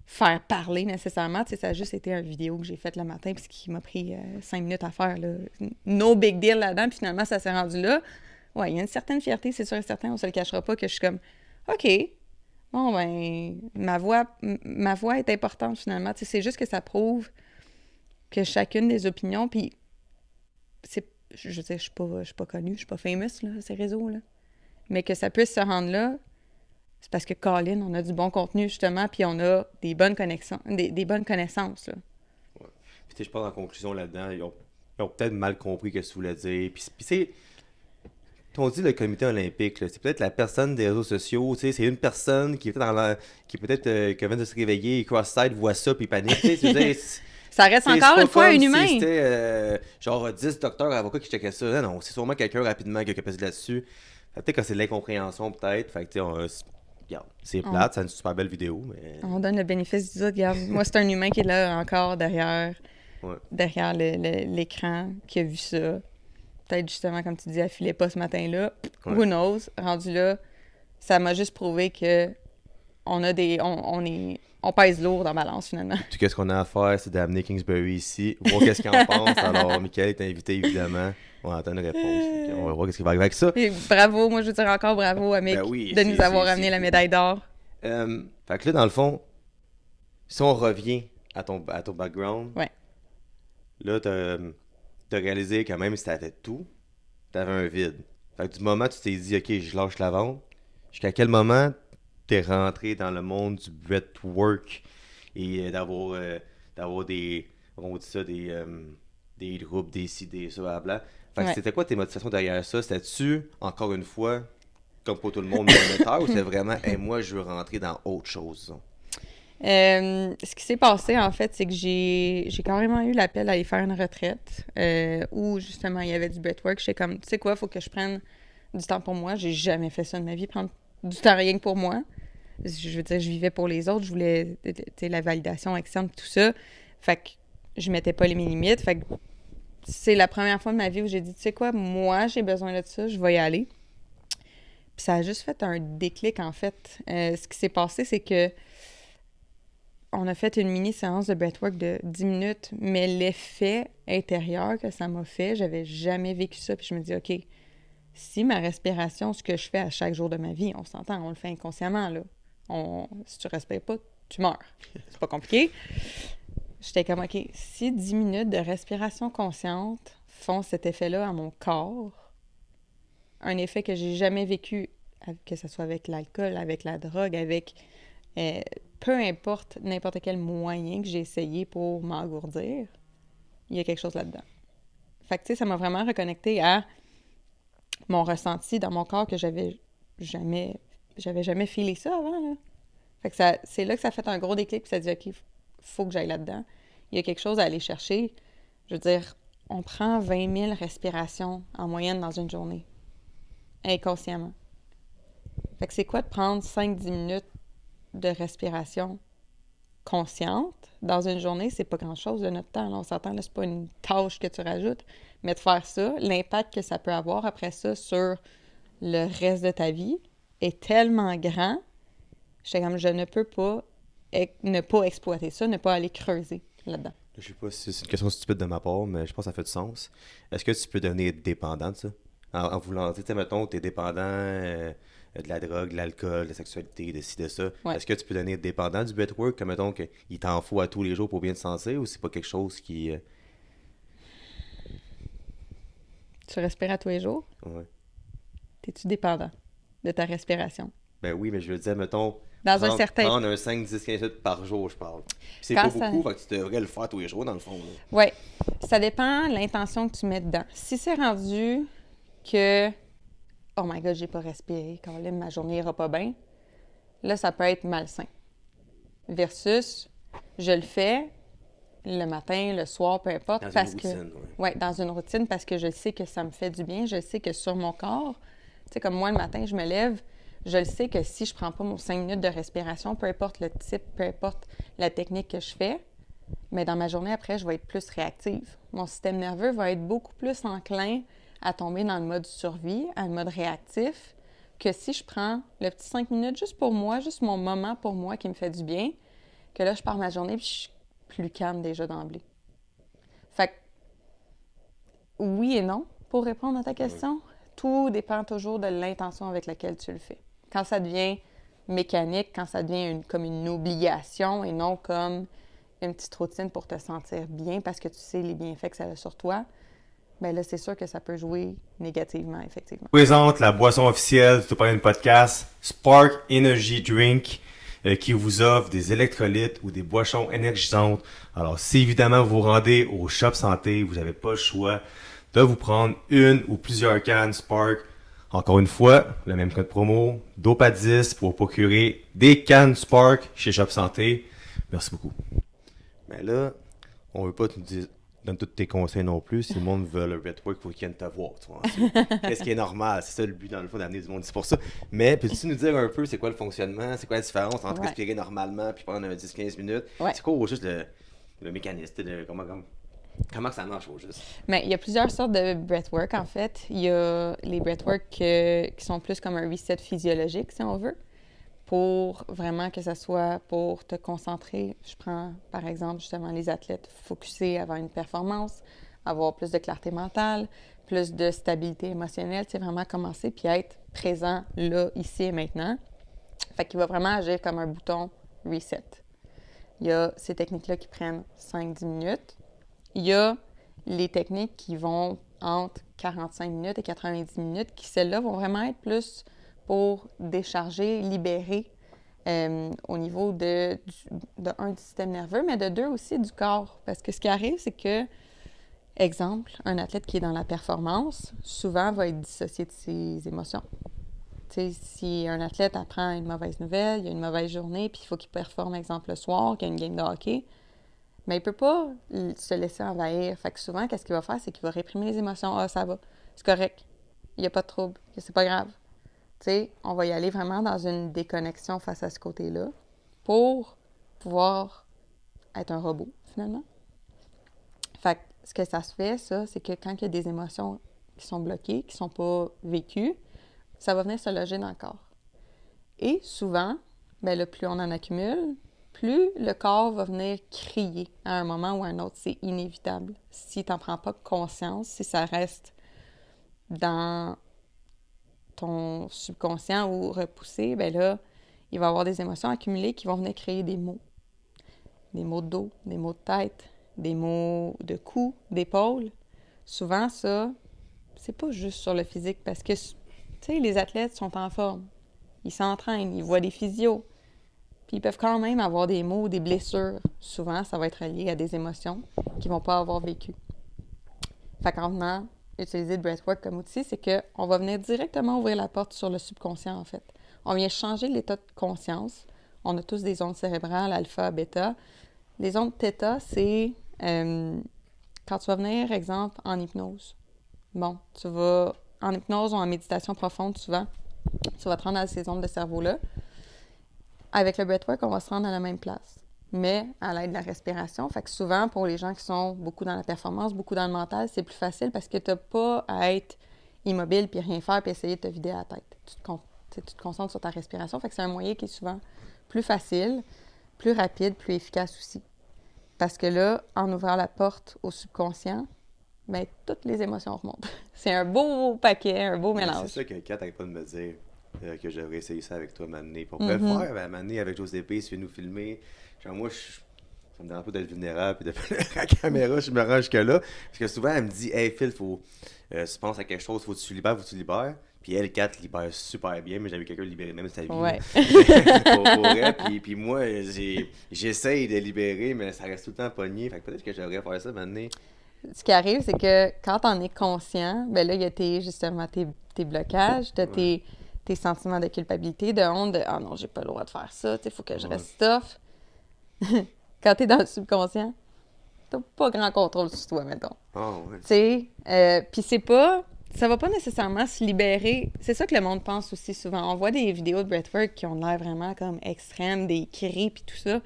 faire parler nécessairement. Tu sais, ça a juste été une vidéo que j'ai faite le matin puis qui m'a pris 5 minutes à faire. Là. No big deal là-dedans. Puis finalement, ça s'est rendu là. Ouais, il y a une certaine fierté, c'est sûr et certain. On se le cachera pas que je suis comme, OK, bon, ben, ma voix est importante finalement. Tu sais, c'est juste que ça prouve que chacune des opinions, puis je veux dire, je suis pas connue, je suis pas famous, là, ces réseaux, là. Mais que ça puisse se rendre là, c'est parce que Colin, on a du bon contenu, justement, puis on a des bonnes connexions, des bonnes connaissances, là. Puis tu sais, je pense en conclusion là-dedans, ils ont peut-être mal compris ce que tu voulais dire. Puis c'est. On dit le comité olympique, là, c'est peut-être la personne des réseaux sociaux, tu sais, c'est une personne qui est peut-être qui vient de se réveiller, et cross-site, voit ça, puis panique, tu sais, je veux dire, Ça reste c'est encore pas une fois comme un si humain. c'était genre 10 docteurs avocats qui checkaient ça. Non, non, c'est sûrement quelqu'un rapidement qui a capacité là-dessus. Peut-être que c'est de l'incompréhension, peut-être. Fait que, tu sais, regarde, c'est plate, c'est une super belle vidéo, mais. On donne le bénéfice du doute. Regarde, moi, c'est un humain qui est là encore derrière, Ouais. derrière l'écran, qui a vu ça. Peut-être justement, comme tu dis, elle filait pas ce matin-là. Ouais. Who knows? Rendu là, ça m'a juste prouvé que on pèse lourd dans la balance, finalement. Tout ce qu'on a à faire, c'est d'amener Kingsbury ici, voir qu'est-ce qu'il en pense. Alors, Michael est invité, évidemment. On va attendre une réponse. Ok, on va voir qu'est-ce qui va arriver avec ça. Et bravo, moi, je veux dire encore bravo à Mick Ben oui, de nous avoir c'est- amené la médaille d'or. Fait que là, dans le fond, si on revient à ton background, Ouais. là, t'as réalisé que même si t'avais tout, t'avais un vide. Fait que du moment où tu t'es dit, OK, je lâche la vente, jusqu'à quel moment t'es rentré dans le monde du breathwork et d'avoir des, on dit ça, des groupes, des idées, ça, blablabla. Fait que Ouais. c'était quoi tes motivations derrière ça? C'était-tu, encore une fois, comme pour tout le monde, monétaire, ou c'était vraiment, hey, moi, je veux rentrer dans autre chose? Ce qui s'est passé, en fait, c'est que j'ai carrément eu l'appel à aller faire une retraite où, justement, il y avait du breathwork. J'étais comme, tu sais quoi, il faut que je prenne du temps pour moi. J'ai jamais fait ça de ma vie, prendre du temps rien que pour moi. Je veux dire, je vivais pour les autres. Je voulais, tu sais, la validation externe, tout ça. Fait que je mettais pas mes limites. Fait que c'est la première fois de ma vie où j'ai dit, tu sais quoi, moi, j'ai besoin de ça, je vais y aller. Puis ça a juste fait un déclic, en fait. Ce qui s'est passé, c'est que on a fait une mini-séance de breathwork de 10 minutes, mais l'effet intérieur que ça m'a fait, j'avais jamais vécu ça. Puis je me dis, OK, si ma respiration, ce que je fais à chaque jour de ma vie, on s'entend, on le fait inconsciemment, là. Si tu respires pas, tu meurs. C'est pas compliqué. J'étais comme, OK, si 10 minutes de respiration consciente font cet effet-là à mon corps, un effet que j'ai jamais vécu, que ce soit avec l'alcool, avec la drogue, avec peu importe n'importe quel moyen que j'ai essayé pour m'engourdir, il y a quelque chose là-dedans. Fait que, tu sais, ça m'a vraiment reconnecté à mon ressenti dans mon corps que j'avais jamais feelé ça avant, là. Fait que c'est là que ça fait un gros déclic, puis ça dit, OK, faut que j'aille là-dedans. Il y a quelque chose à aller chercher. Je veux dire, on prend 20 000 respirations en moyenne dans une journée, inconsciemment. Fait que c'est quoi de prendre 5-10 minutes de respiration consciente dans une journée? C'est pas grand-chose de notre temps. Là, on s'entend, là, c'est pas une tâche que tu rajoutes. Mais de faire ça, l'impact que ça peut avoir après ça sur le reste de ta vie est tellement grand. J'étais comme, je ne peux pas ne pas exploiter ça, ne pas aller creuser là-dedans. Je sais pas si c'est une question stupide de ma part, mais je pense que ça fait du sens. Est-ce que tu peux devenir dépendant de ça? En voulant, tu sais, mettons, t'es dépendant de la drogue, de l'alcool, de la sexualité, de ci, de ça. Ouais. Est-ce que tu peux devenir dépendant du breathwork, comme mettons qu'il t'en faut à tous les jours pour bien te sentir, ou c'est pas quelque chose qui... Tu respires à tous les jours? Ouais. T'es-tu dépendant de ta respiration? Ben oui, mais je veux dire, mettons, Dans un certain... Prendre un 5, 10, 15 minutes par jour, je parle. Puis c'est Quand pas ça- beaucoup, fait que tu devrais le faire tous les jours, dans le fond. Là. Oui, ça dépend de l'intention que tu mets dedans. Si c'est rendu que « Oh my God, j'ai pas respiré, quand même, ma journée ira pas bien », là, ça peut être malsain. Versus, je le fais le matin, le soir, peu importe. Dans parce une que, routine, ouais, dans une routine, parce que je sais que ça me fait du bien. Je sais que sur mon corps, tu sais, comme moi, le matin, je me lève, je le sais que si je prends pas mon 5 minutes de respiration, peu importe le type, peu importe la technique que je fais, mais dans ma journée après, je vais être plus réactive. Mon système nerveux va être beaucoup plus enclin à tomber dans le mode survie, à le mode réactif, que si je prends le petit 5 minutes juste pour moi, juste mon moment pour moi qui me fait du bien, que là, je pars ma journée puis je suis plus calme déjà d'emblée. Fait que, oui et non, pour répondre à ta question. Tout dépend toujours de l'intention avec laquelle tu le fais. Quand ça devient mécanique, quand ça devient comme une obligation et non comme une petite routine pour te sentir bien parce que tu sais les bienfaits que ça a sur toi, bien là, c'est sûr que ça peut jouer négativement, effectivement. Présente la boisson officielle du Tout Podcast, Spark Energy Drink, qui vous offre des électrolytes ou des boissons énergisantes. Alors, si évidemment vous vous rendez au Shop Santé, vous n'avez pas le choix de vous prendre une ou plusieurs cannes Spark. Encore une fois, le même code promo, DOPA10 pour procurer des cannes Spark chez Shop Santé. Merci beaucoup. Mais là, on veut pas te dire, donne tous tes conseils non plus. Si le monde veut le breathwork, il faut qu'ils viennent te voir. Tu vois, qu'est-ce qui est normal? C'est ça le but, dans le fond, d'amener du monde. C'est pour ça. Mais peux-tu nous dire un peu c'est quoi le fonctionnement? C'est quoi la différence entre respirer normalement puis prendre un 10-15 minutes? Ouais. C'est quoi au juste le mécanisme? Comment que ça marche au juste? Mais il y a plusieurs sortes de breathwork, en fait. Il y a les breathwork qui sont plus comme un reset physiologique, si on veut, pour vraiment que ça soit pour te concentrer. Je prends, par exemple, justement, les athlètes focusés avant une performance, avoir plus de clarté mentale, plus de stabilité émotionnelle, c'est vraiment commencer puis être présent là, ici et maintenant. Fait qu'il va vraiment agir comme un bouton reset. Il y a ces techniques-là qui prennent 5-10 minutes. Il y a les techniques qui vont entre 45 minutes et 90 minutes, qui, celles-là, vont vraiment être plus pour décharger, libérer au niveau du système nerveux, mais de deux aussi du corps. Parce que ce qui arrive, c'est que, exemple, un athlète qui est dans la performance, souvent va être dissocié de ses émotions. Tu sais, si un athlète apprend une mauvaise nouvelle, il y a une mauvaise journée, puis il faut qu'il performe, exemple, le soir, qu'il y a une game de hockey, mais il peut pas se laisser envahir. Fait que souvent, qu'est-ce qu'il va faire? C'est qu'il va réprimer les émotions. Ah, ça va, c'est correct, il n'y a pas de trouble, c'est pas grave. Tu sais, on va y aller vraiment dans une déconnexion face à ce côté-là pour pouvoir être un robot, finalement. Fait que ce que ça se fait, ça, c'est que quand il y a des émotions qui sont bloquées, qui sont pas vécues, ça va venir se loger dans le corps. Et souvent, bien, le plus on en accumule, plus le corps va venir crier à un moment ou à un autre. C'est inévitable. Si tu n'en prends pas conscience, si ça reste dans ton subconscient ou repoussé, bien là, il va y avoir des émotions accumulées qui vont venir créer des mots. Des mots de dos, des mots de tête, des mots de cou, d'épaule. Souvent, ça, c'est pas juste sur le physique parce que, tu sais, les athlètes sont en forme. Ils s'entraînent, ils voient des physios. Puis ils peuvent quand même avoir des maux ou des blessures. Souvent, ça va être lié à des émotions qu'ils ne vont pas avoir vécues. Fait qu'en venant utiliser le breathwork comme outil, c'est qu'on va venir directement ouvrir la porte sur le subconscient, en fait. On vient changer l'état de conscience. On a tous des ondes cérébrales, alpha, bêta. Les ondes θ, c'est quand tu vas venir, exemple, en hypnose. Bon, tu vas en hypnose ou en méditation profonde, souvent, tu vas te rendre à ces ondes de cerveau-là. Avec le breathwork, on va se rendre à la même place, mais à l'aide de la respiration. Fait que souvent, pour les gens qui sont beaucoup dans la performance, beaucoup dans le mental, c'est plus facile parce que tu n'as pas à être immobile puis rien faire puis essayer de te vider la tête. Tu te concentres sur ta respiration. Fait que c'est un moyen qui est souvent plus facile, plus rapide, plus efficace aussi. Parce que là, en ouvrant la porte au subconscient, bien, toutes les émotions remontent. C'est un beau paquet, un beau mélange. C'est ça que Kat n'arrête pas de me dire. Que j'aurais essayé ça avec toi, Mané. Pour le faire, Mané, avec José P, si tu veux nous filmer. Genre, moi, ça me dérange pas d'être vulnérable et de faire la caméra, je me rends jusque-là. Parce que souvent, elle me dit, hey Phil, tu penses à quelque chose, faut que tu libères. Puis elle, Kat, libère super bien, mais j'avais quelqu'un libérer même sa vie. Ouais. Pour elle. Puis moi, j'essaye de libérer, mais ça reste tout le temps pogné. Fait que peut-être que j'aimerais faire ça maintenant. Ce qui arrive, c'est que quand on est conscient, ben là, il y a justement tes blocages, t'as tes sentiments de culpabilité, de honte, de « Ah non, j'ai pas le droit de faire ça, il faut que je reste tough. » Quand t'es dans le subconscient, t'as pas grand contrôle sur toi, mettons. Oh, ouais. Tu sais, puis c'est pas... Ça va pas nécessairement se libérer. C'est ça que le monde pense aussi souvent. On voit des vidéos de breathwork qui ont l'air vraiment comme extrêmes, des cris puis tout ça.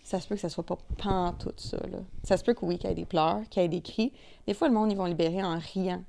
Ça se peut que ça soit pas pantoute ça, là. Ça se peut que oui, qu'il y ait des pleurs, qu'il y ait des cris. Des fois, le monde, ils vont libérer en riant.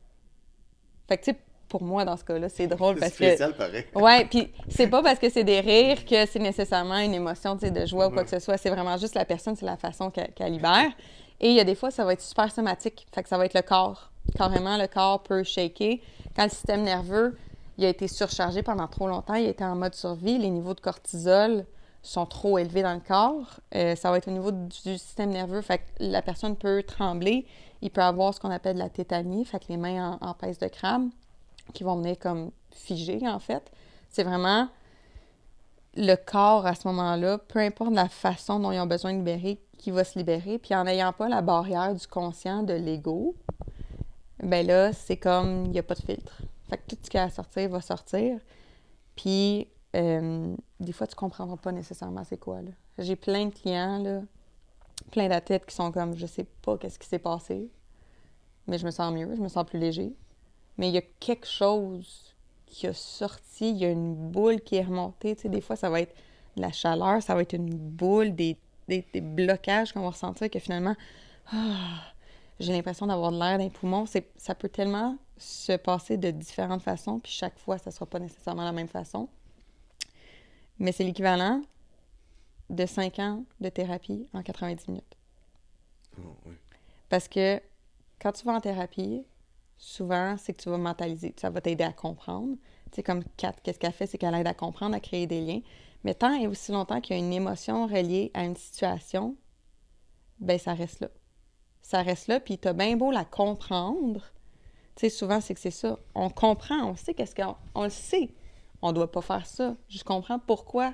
Fait que, tu sais, pour moi, dans ce cas-là, c'est drôle parce que... C'est spécial, pareil. Ouais, puis c'est pas parce que c'est des rires que c'est nécessairement une émotion, tu sais, de joie ou quoi que ce soit. C'est vraiment juste la personne, c'est la façon qu'elle libère. Et il y a des fois, ça va être super somatique. Fait que ça va être le corps. Carrément, le corps peut shaker. Quand le système nerveux, il a été surchargé pendant trop longtemps, il était en mode survie, les niveaux de cortisol sont trop élevés dans le corps. Ça va être au niveau du système nerveux. Fait que la personne peut trembler. Il peut avoir ce qu'on appelle de la tétanie, fait que les mains en pèse de crabe, qui vont venir comme figer, en fait. C'est vraiment le corps, à ce moment-là, peu importe la façon dont ils ont besoin de libérer, qui va se libérer. Puis en n'ayant pas la barrière du conscient, de l'ego, ben là, c'est comme, il n'y a pas de filtre. Fait que tout ce qui a à sortir va sortir. Puis, des fois, tu ne comprendras pas nécessairement c'est quoi, là. J'ai plein de clients, là, plein d'athlètes qui sont comme, je sais pas qu'est-ce qui s'est passé, mais je me sens mieux, je me sens plus léger. Mais il y a quelque chose qui a sorti, il y a une boule qui est remontée. Tu sais, des fois, ça va être de la chaleur, ça va être une boule, des blocages qu'on va ressentir que finalement, j'ai l'impression d'avoir de l'air dans les poumons. Ça peut tellement se passer de différentes façons, puis chaque fois, ça ne sera pas nécessairement la même façon. Mais c'est l'équivalent de 5 ans de thérapie en 90 minutes. Oh, oui. Parce que quand tu vas en thérapie, souvent, c'est que tu vas mentaliser. Ça va t'aider à comprendre. Tu sais, comme Kat, qu'est-ce qu'elle fait? C'est qu'elle aide à comprendre, à créer des liens. Mais tant et aussi longtemps qu'il y a une émotion reliée à une situation, ben ça reste là. Ça reste là, puis t'as bien beau la comprendre. Tu sais, souvent, c'est que c'est ça. On comprend, on sait qu'est-ce qu'on... On le sait. On doit pas faire ça. Je comprends pourquoi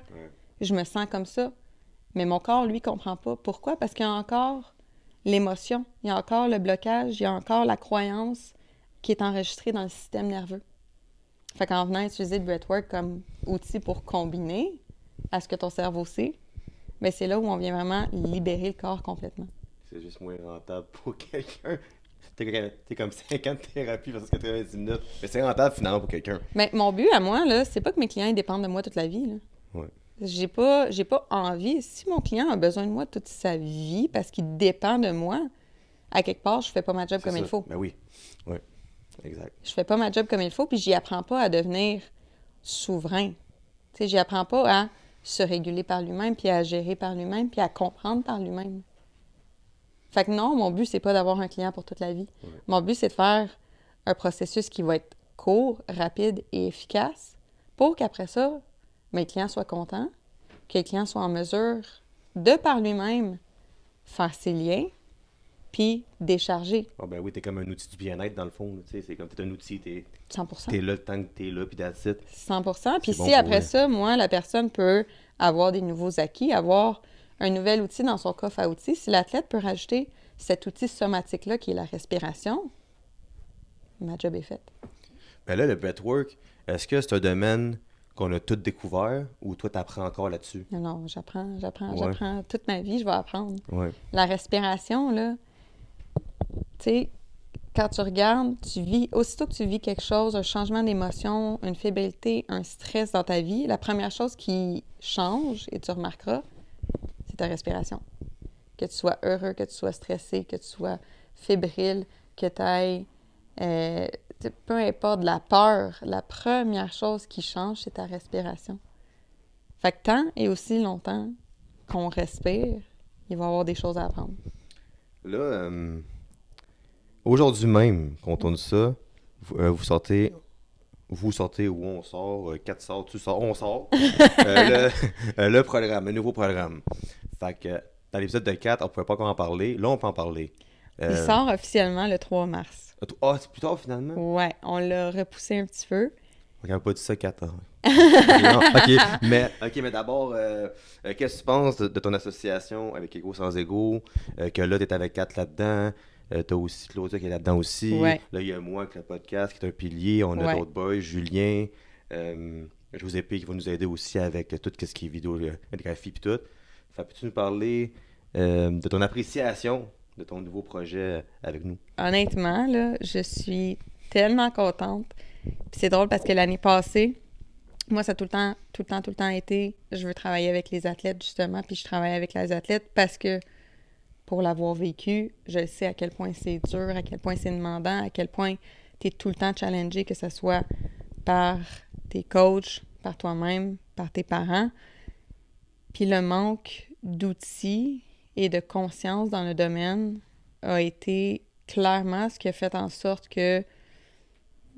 je me sens comme ça. Mais mon corps, lui, comprend pas. Pourquoi? Parce qu'il y a encore l'émotion, il y a encore le blocage, il y a encore la croyance qui est enregistrée dans le système nerveux. Fait qu'en venant utiliser le breathwork comme outil pour combiner à ce que ton cerveau sait, bien c'est là où on vient vraiment libérer le corps complètement. C'est juste moins rentable pour quelqu'un. T'es comme 50 thérapies versus 90 minutes. Mais c'est rentable finalement pour quelqu'un. Mais mon but à moi, là, c'est pas que mes clients ils dépendent de moi toute la vie. Là. Ouais. J'ai pas envie. Si mon client a besoin de moi toute sa vie parce qu'il dépend de moi, à quelque part, je fais pas ma job comme il faut. Ben oui. Oui. Exact. Je fais pas ma job comme il faut, puis j'y apprends pas à devenir souverain. Tu sais, j'y apprends pas à se réguler par lui-même, puis à gérer par lui-même, puis à comprendre par lui-même. Fait que non, mon but, c'est pas d'avoir un client pour toute la vie. Ouais. Mon but, c'est de faire un processus qui va être court, rapide et efficace pour qu'après ça, mes clients soient contents, que les clients soient en mesure de par lui-même faire ses liens, puis décharger. Oh ben oui, t'es comme un outil du bien-être dans le fond. Tu sais, c'est comme t'es un outil, 100%. T'es là le temps que t'es là, puis that's it. 100%. Puis si après ça, moi, la personne peut avoir des nouveaux acquis, avoir un nouvel outil dans son coffre à outils, si l'athlète peut rajouter cet outil somatique-là qui est la respiration, ma job est faite. Ben là, le breathwork, est-ce que c'est un domaine qu'on a tout découvert ou toi, t'apprends encore là-dessus? Non, j'apprends. Toute ma vie, je vais apprendre. Ouais. La respiration, là, tu sais, quand tu regardes, aussitôt que tu vis quelque chose, un changement d'émotion, une fébrilité, un stress dans ta vie, la première chose qui change, et tu remarqueras, c'est ta respiration. Que tu sois heureux, que tu sois stressé, que tu sois fébrile, que tu ailles, peu importe, de la peur, la première chose qui change, c'est ta respiration. Fait que tant et aussi longtemps qu'on respire, il va y avoir des choses à apprendre. Là, aujourd'hui même, quand on tourne ça, vous sortez où on sort, 4 sort, tu sors, on sort, le programme, le nouveau programme. Fait que dans l'épisode de 4, on pouvait pas encore en parler. Là, on peut en parler. Il sort officiellement le 3 mars. Ah, c'est plus tard finalement? Ouais, on l'a repoussé un petit peu. On n'a pas dit ça 4 ans. Ok, mais d'abord, qu'est-ce que tu penses de ton association avec Ego Sans Ego? Que là, tu es avec 4 là-dedans. T'as aussi Claudia qui est là-dedans aussi. Ouais. Là, il y a moi avec le podcast qui est un pilier. On a Ouais. d'autres boys, Julien, José P qui va nous aider aussi avec tout ce qui est vidéographie et tout. Fait, peux-tu nous parler de ton appréciation de ton nouveau projet avec nous? Honnêtement, là, je suis tellement contente. Puis c'est drôle parce que l'année passée, moi, ça a tout le temps été, je veux travailler avec les athlètes, justement, puis je travaille avec les athlètes parce que, pour l'avoir vécu, je sais à quel point c'est dur, à quel point c'est demandant, à quel point tu es tout le temps challengé, que ce soit par tes coachs, par toi-même, par tes parents. Puis le manque d'outils et de conscience dans le domaine a été clairement ce qui a fait en sorte que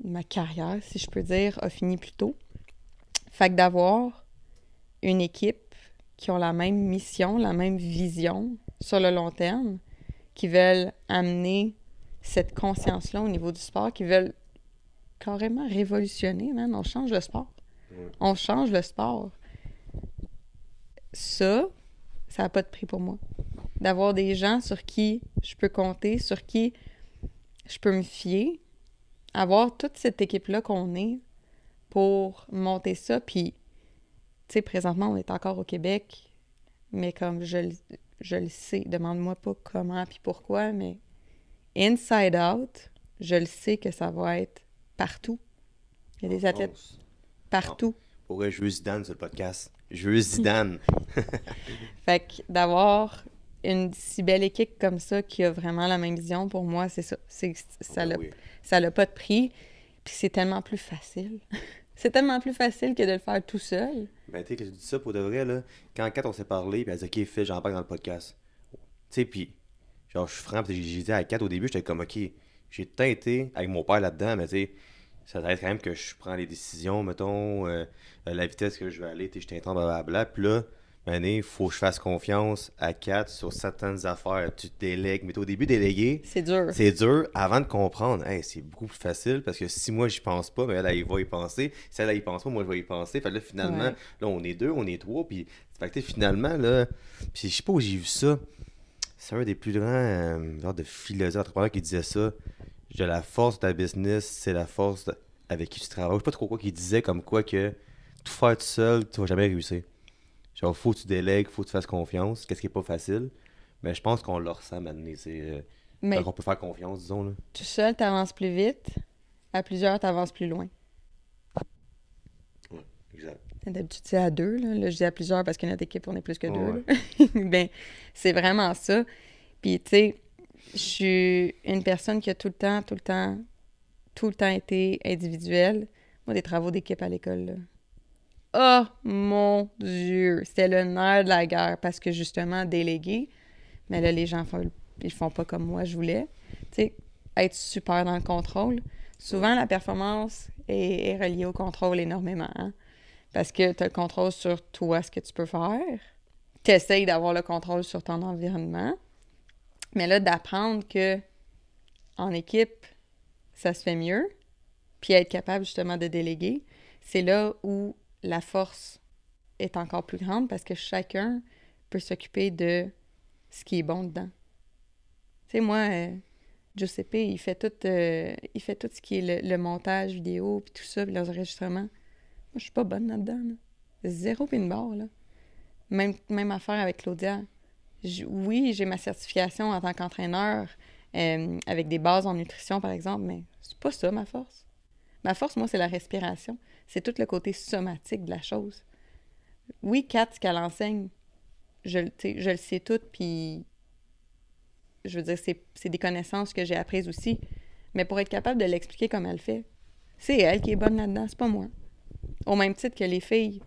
ma carrière, si je peux dire, a fini plus tôt. Fait que d'avoir une équipe qui ont la même mission, la même vision sur le long terme, qui veulent amener cette conscience-là au niveau du sport, qui veulent carrément révolutionner, man. On change le sport. Ouais. On change le sport. Ça n'a pas de prix pour moi. D'avoir des gens sur qui je peux compter, sur qui je peux me fier, avoir toute cette équipe-là qu'on est pour monter ça. Puis, tu sais, présentement, on est encore au Québec, mais comme je le sais, demande-moi pas comment puis pourquoi, mais inside out, je le sais que ça va être partout. Il y a des athlètes partout. Pour vrai, je veux Zidane sur le podcast. Je veux Zidane. Fait que d'avoir une si belle équipe comme ça qui a vraiment la même vision, pour moi, c'est ça. Ça n'a pas de prix. Puis c'est tellement plus facile. C'est tellement plus facile que de le faire tout seul. Ben, tu sais, que je dis ça pour de vrai, là. Quand on s'est parlé, puis elle a dit, OK, Phil, j'en parle dans le podcast. Tu sais, puis, genre, je suis franc, puis j'ai dit à Kat au début, j'étais comme, OK, j'ai teinté avec mon père là-dedans, mais tu sais, ça doit être quand même que je prends les décisions, mettons, la vitesse que je vais aller, tu sais, je t'entends, blablabla. Puis là, il faut que je fasse confiance à Kat sur certaines affaires. Tu te délègues, mais au début, déléguer, C'est dur. c'est dur avant de comprendre. Hey, c'est beaucoup plus facile parce que si moi, j'y pense pas, mais elle va y penser. Si elle y pense pas, moi, je vais y penser. Fait que là, finalement, Ouais. là, on est deux, on est trois. Puis, fait que, tu sais, finalement, là, puis je sais pas où j'ai vu ça. C'est un des plus grands genre de philosophes entrepreneurs qui disait ça. De la force de ta business, c'est la force avec qui tu travailles. Je sais pas trop quoi qu'il disait, comme quoi que tout faire tout seul, tu vas jamais réussir. Genre, faut que tu délègues, faut que tu fasses confiance, qu'est-ce qui est pas facile. Mais je pense qu'on le ressent maintenant. Mais On peut faire confiance, disons. Là. tout seul, t'avances plus vite. À plusieurs, t'avances plus loin. Ouais, exact. D'habitude, c'est à deux. Là, je dis à plusieurs parce que notre équipe, on est plus que deux. Ouais. Là. Ben, c'est vraiment ça. Puis, tu sais, je suis une personne qui a tout le temps été individuelle. Moi, des travaux d'équipe à l'école, là. Oh mon Dieu! C'était le nerf de la guerre parce que justement, délégué, mais là, les gens ils font pas comme moi, je voulais. Tu sais, être super dans le contrôle. Souvent, la performance est reliée au contrôle énormément. Hein? Parce que tu as le contrôle sur toi, ce que tu peux faire. Tu essayes d'avoir le contrôle sur ton environnement. Mais là, d'apprendre que en équipe, ça se fait mieux, puis être capable justement de déléguer, c'est là où la force est encore plus grande parce que chacun peut s'occuper de ce qui est bon dedans. Tu sais, moi, Giuseppe, il fait tout ce qui est le montage vidéo, puis tout ça, puis les enregistrements. Moi, je suis pas bonne là-dedans. Là. Zéro pin barre, là. Même affaire avec Claudia. Oui, j'ai ma certification en tant qu'entraîneur avec des bases en nutrition, par exemple, mais c'est pas ça, ma force. Ma force, moi, c'est la respiration. C'est tout le côté somatique de la chose. Oui, Kat, ce qu'elle enseigne, je le sais tout, puis je veux dire, c'est des connaissances que j'ai apprises aussi. Mais pour être capable de l'expliquer comme elle fait, c'est elle qui est bonne là-dedans, c'est pas moi. Au même titre que les filles,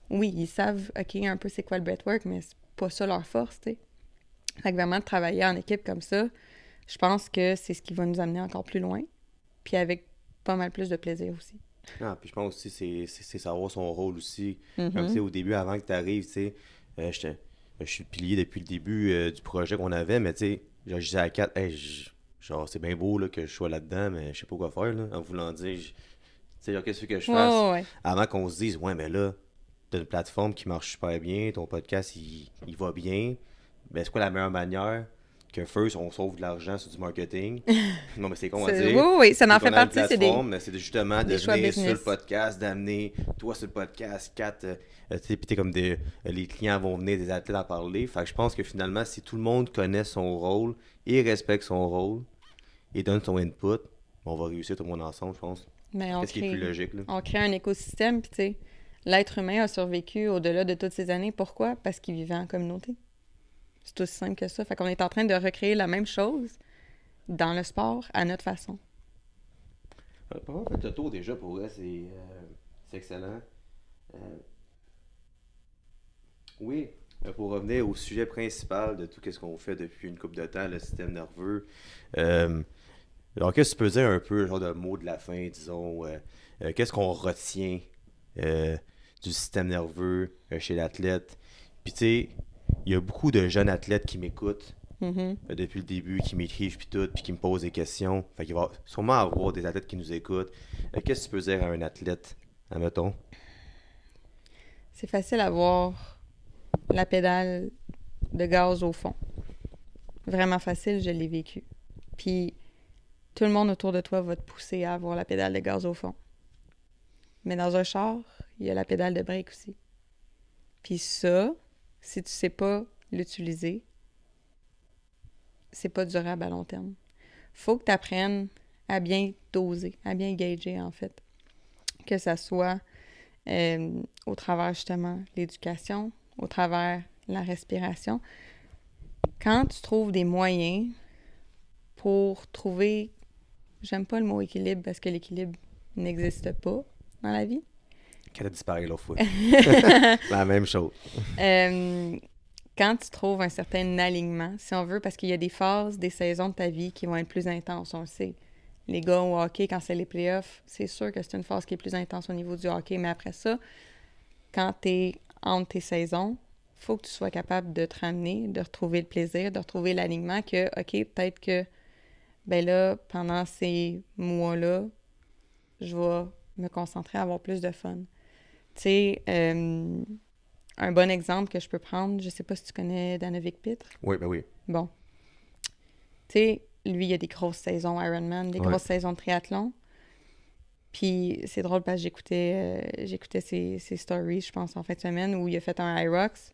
oui, ils savent, OK, un peu c'est quoi le breathwork, mais c'est pas ça leur force, tu sais. Fait que vraiment, de travailler en équipe comme ça, je pense que c'est ce qui va nous amener encore plus loin, puis avec pas mal plus de plaisir aussi. Ah, puis je pense aussi c'est savoir son rôle aussi. Mm-hmm. Comme tu sais, au début, avant que tu arrives, tu sais, je suis le pilier depuis le début du projet qu'on avait, mais tu sais, je disais à Kat, hey, genre, c'est bien beau là, que je sois là-dedans, mais je sais pas quoi faire, là, en voulant dire, tu sais, genre, qu'est-ce que je Ouais, fasse ouais, ouais. avant qu'on se dise, ouais, mais là, t'as une plateforme qui marche super bien, ton podcast, il va bien, ben, c'est quoi la meilleure manière que first, on sauve de l'argent sur du marketing? Non, mais c'est con à Oui, dire. oui, oui, ça en Puis fait qu'on a une partie, c'est des, plateforme, mais c'est justement de des choix venir sur le business. podcast, d'amener toi sur le podcast, Kat, tu sais, puis t'es comme les clients vont venir, des athlètes en parler. Fait que je pense que finalement, si tout le monde connaît son rôle et respecte son rôle et donne son input, on va réussir tout le monde ensemble, je pense. Mais Qu'est-ce qui est plus logique, là? on crée un écosystème, puis tu sais, l'être humain a survécu au-delà de toutes ces années. Pourquoi? Parce qu'il vivait en communauté. C'est aussi simple que ça. Fait qu'on est en train de recréer la même chose dans le sport à notre façon. Pas mal fait le tour déjà pour vrai, c'est excellent. Euh, oui, pour revenir au sujet principal de tout ce qu'on fait depuis une couple de temps, le système nerveux. Alors, qu'est-ce que tu peux dire un peu, genre de mot de la fin, disons, qu'est-ce qu'on retient du système nerveux chez l'athlète? Puis tu sais, il y a beaucoup de jeunes athlètes qui m'écoutent Mhm. depuis le début, qui m'écrivent puis tout, puis qui me posent des questions. Fait qu'il va sûrement avoir des athlètes qui nous écoutent. Qu'est-ce que tu peux dire à un athlète, admettons? C'est facile à voir la pédale de gaz au fond. Vraiment facile, je l'ai vécu. Puis tout le monde autour de toi va te pousser à avoir la pédale de gaz au fond. Mais dans un char, il y a la pédale de break aussi. Puis ça, si tu sais pas l'utiliser, c'est pas durable à long terme. Faut que tu apprennes à bien doser, à bien gager en fait. Que ça soit au travers justement l'éducation, au travers la respiration. Quand tu trouves des moyens pour trouver, j'aime pas le mot équilibre parce que l'équilibre n'existe pas dans la vie. Qu'elle a disparu l'autre fois. La même chose. Quand tu trouves un certain alignement, si on veut, parce qu'il y a des phases, des saisons de ta vie qui vont être plus intenses, on le sait. Les gars au hockey, quand c'est les playoffs, c'est sûr que c'est une phase qui est plus intense au niveau du hockey, mais après ça, quand tu es entre tes saisons, il faut que tu sois capable de te ramener, de retrouver le plaisir, de retrouver l'alignement que, OK, peut-être que, ben là, pendant ces mois-là, je vais me concentrer à avoir plus de fun. Tu sais, un bon exemple que je peux prendre, je sais pas si tu connais Danovic Pitre. Oui, ben oui. Bon. Tu sais, lui, il a des grosses saisons Ironman, des grosses saisons de triathlon. Puis c'est drôle parce que j'écoutais ses stories, je pense, en fin de semaine, où il a fait un Irox.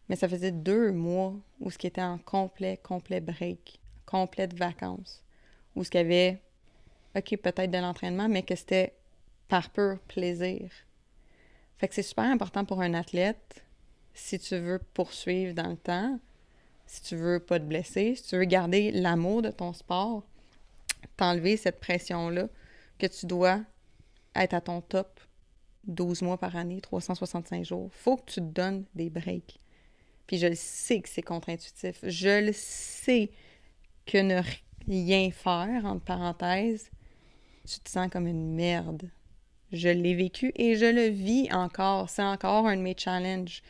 Mais ça faisait 2 mois où ce qui était en complet break, complète vacances. Où ce qu'il y avait, OK, peut-être de l'entraînement, mais que c'était par pur plaisir. Fait que c'est super important pour un athlète, si tu veux poursuivre dans le temps, si tu veux pas te blesser, si tu veux garder l'amour de ton sport, t'enlever cette pression-là que tu dois être à ton top 12 mois par année, 365 jours. Faut que tu te donnes des breaks. Puis je le sais que c'est contre-intuitif. Je le sais que ne rien faire, entre parenthèses, tu te sens comme une merde. Je l'ai vécu et je le vis encore. C'est encore un de mes challenges.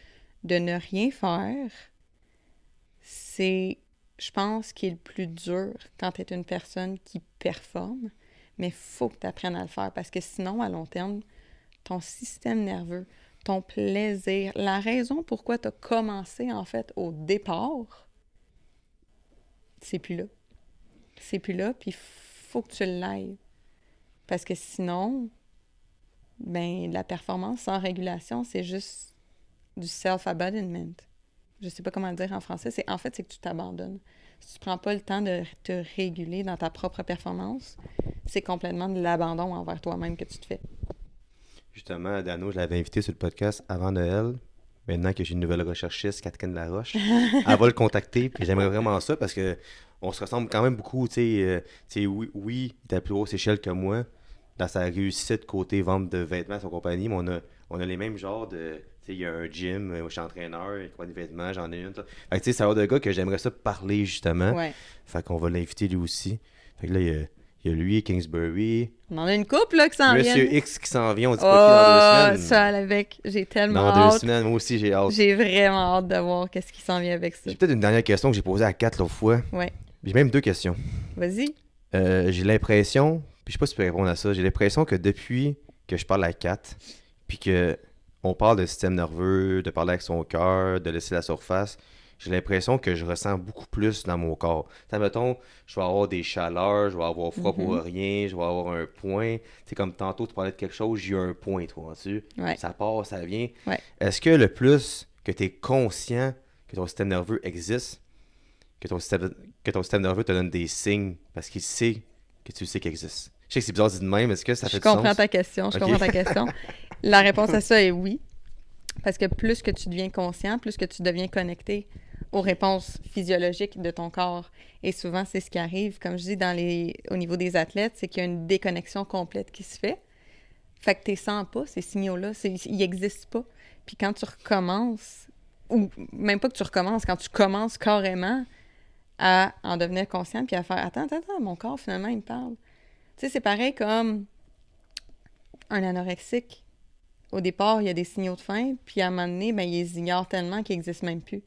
De ne rien faire, c'est, je pense, qui est le plus dur quand tu es une personne qui performe. Mais il faut que tu apprennes à le faire parce que sinon, à long terme, ton système nerveux, ton plaisir, la raison pourquoi tu as commencé, en fait, au départ, c'est plus là. C'est plus là, puis il faut que tu l'ailles. Parce que sinon, ben, la performance sans régulation, c'est juste du self-abandonment. Je sais pas comment le dire en français. C'est que tu t'abandonnes. Si tu prends pas le temps de te réguler dans ta propre performance, c'est complètement de l'abandon envers toi-même que tu te fais. Justement, Dano, je l'avais invité sur le podcast avant Noël. Maintenant que j'ai une nouvelle recherchiste, Catherine Laroche, elle va le contacter. Puis j'aimerais vraiment ça parce que on se ressemble quand même beaucoup. Tu sais, oui, il est à plus grosse échelle que moi dans sa réussite côté vente de vêtements à son compagnie, mais on a les mêmes genres de. Tu sais, il y a un gym, je suis entraîneur, il croit des vêtements, j'en ai une. Fait que tu sais, c'est un de gars que j'aimerais ça parler justement. Ouais. Fait qu'on va l'inviter lui aussi. Fait que là, Il y a lui, Kingsbury. On en a une couple, là, qui s'en vient. Monsieur X qui s'en vient, on dit pas qui dans 2 semaines. Ça, avec. J'ai tellement Dans 2 hâte. semaines, moi aussi, j'ai hâte. J'ai vraiment hâte de voir qu'est-ce qui s'en vient avec ça. J'ai peut-être une dernière question que j'ai posée à Kat l'autre fois. Ouais. J'ai même 2 questions. Vas-y. J'ai l'impression, puis je sais pas si tu peux répondre à ça, j'ai l'impression que depuis que je parle à Kat, puis que on parle de système nerveux, de parler avec son cœur, de laisser la surface, j'ai l'impression que je ressens beaucoup plus dans mon corps. T'sais, mettons, je vais avoir des chaleurs, je vais avoir froid pour rien, je vais avoir un point. C'est comme tantôt, tu parlais de quelque chose, j'ai eu un point, toi, dessus. Ouais. Ça part, ça vient. Ouais. Est-ce que le plus que tu es conscient que ton système nerveux existe, que ton système nerveux te donne des signes parce qu'il sait que tu sais qu'il existe? Je sais que c'est bizarre dit de même, est-ce que ça fait du sens? Je comprends ta question. La réponse à ça est oui. Parce que plus que tu deviens conscient, plus que tu deviens connecté aux réponses physiologiques de ton corps. Et souvent, c'est ce qui arrive, comme je dis, au niveau des athlètes, c'est qu'il y a une déconnexion complète qui se fait. Fait que tu les sens pas, ces signaux-là. Ils n'existent pas. Puis quand tu recommences, ou même pas que tu recommences, quand tu commences carrément à en devenir conscient puis à faire « Attends, mon corps, finalement, il me parle. » Tu sais, c'est pareil comme un anorexique. Au départ, il y a des signaux de faim, puis à un moment donné, ben, il les ignore tellement qu'ils n'existent même plus.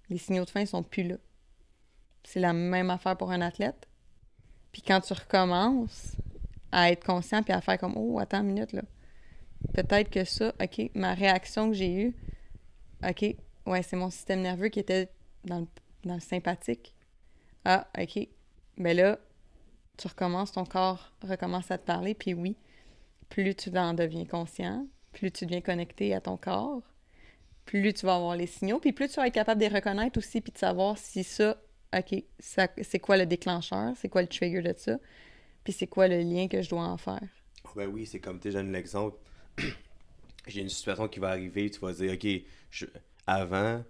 Les signaux de faim sont plus là. C'est la même affaire pour un athlète. Puis quand tu recommences à être conscient puis à faire comme « Oh, attends une minute, là. Peut-être que ça, OK, ma réaction que j'ai eue, OK, ouais, c'est mon système nerveux qui était dans le sympathique. Ah, OK, ben là, tu recommences, ton corps recommence à te parler, puis oui, plus tu en deviens conscient, plus tu deviens connecté à ton corps, plus tu vas avoir les signaux, puis plus tu vas être capable de les reconnaître aussi, puis de savoir si ça, OK, c'est quoi le déclencheur, c'est quoi le trigger de ça, puis c'est quoi le lien que je dois en faire. Oh ben oui, c'est comme, tu sais, je donne l'exemple. J'ai une situation qui va arriver, tu vas dire, OK, avant,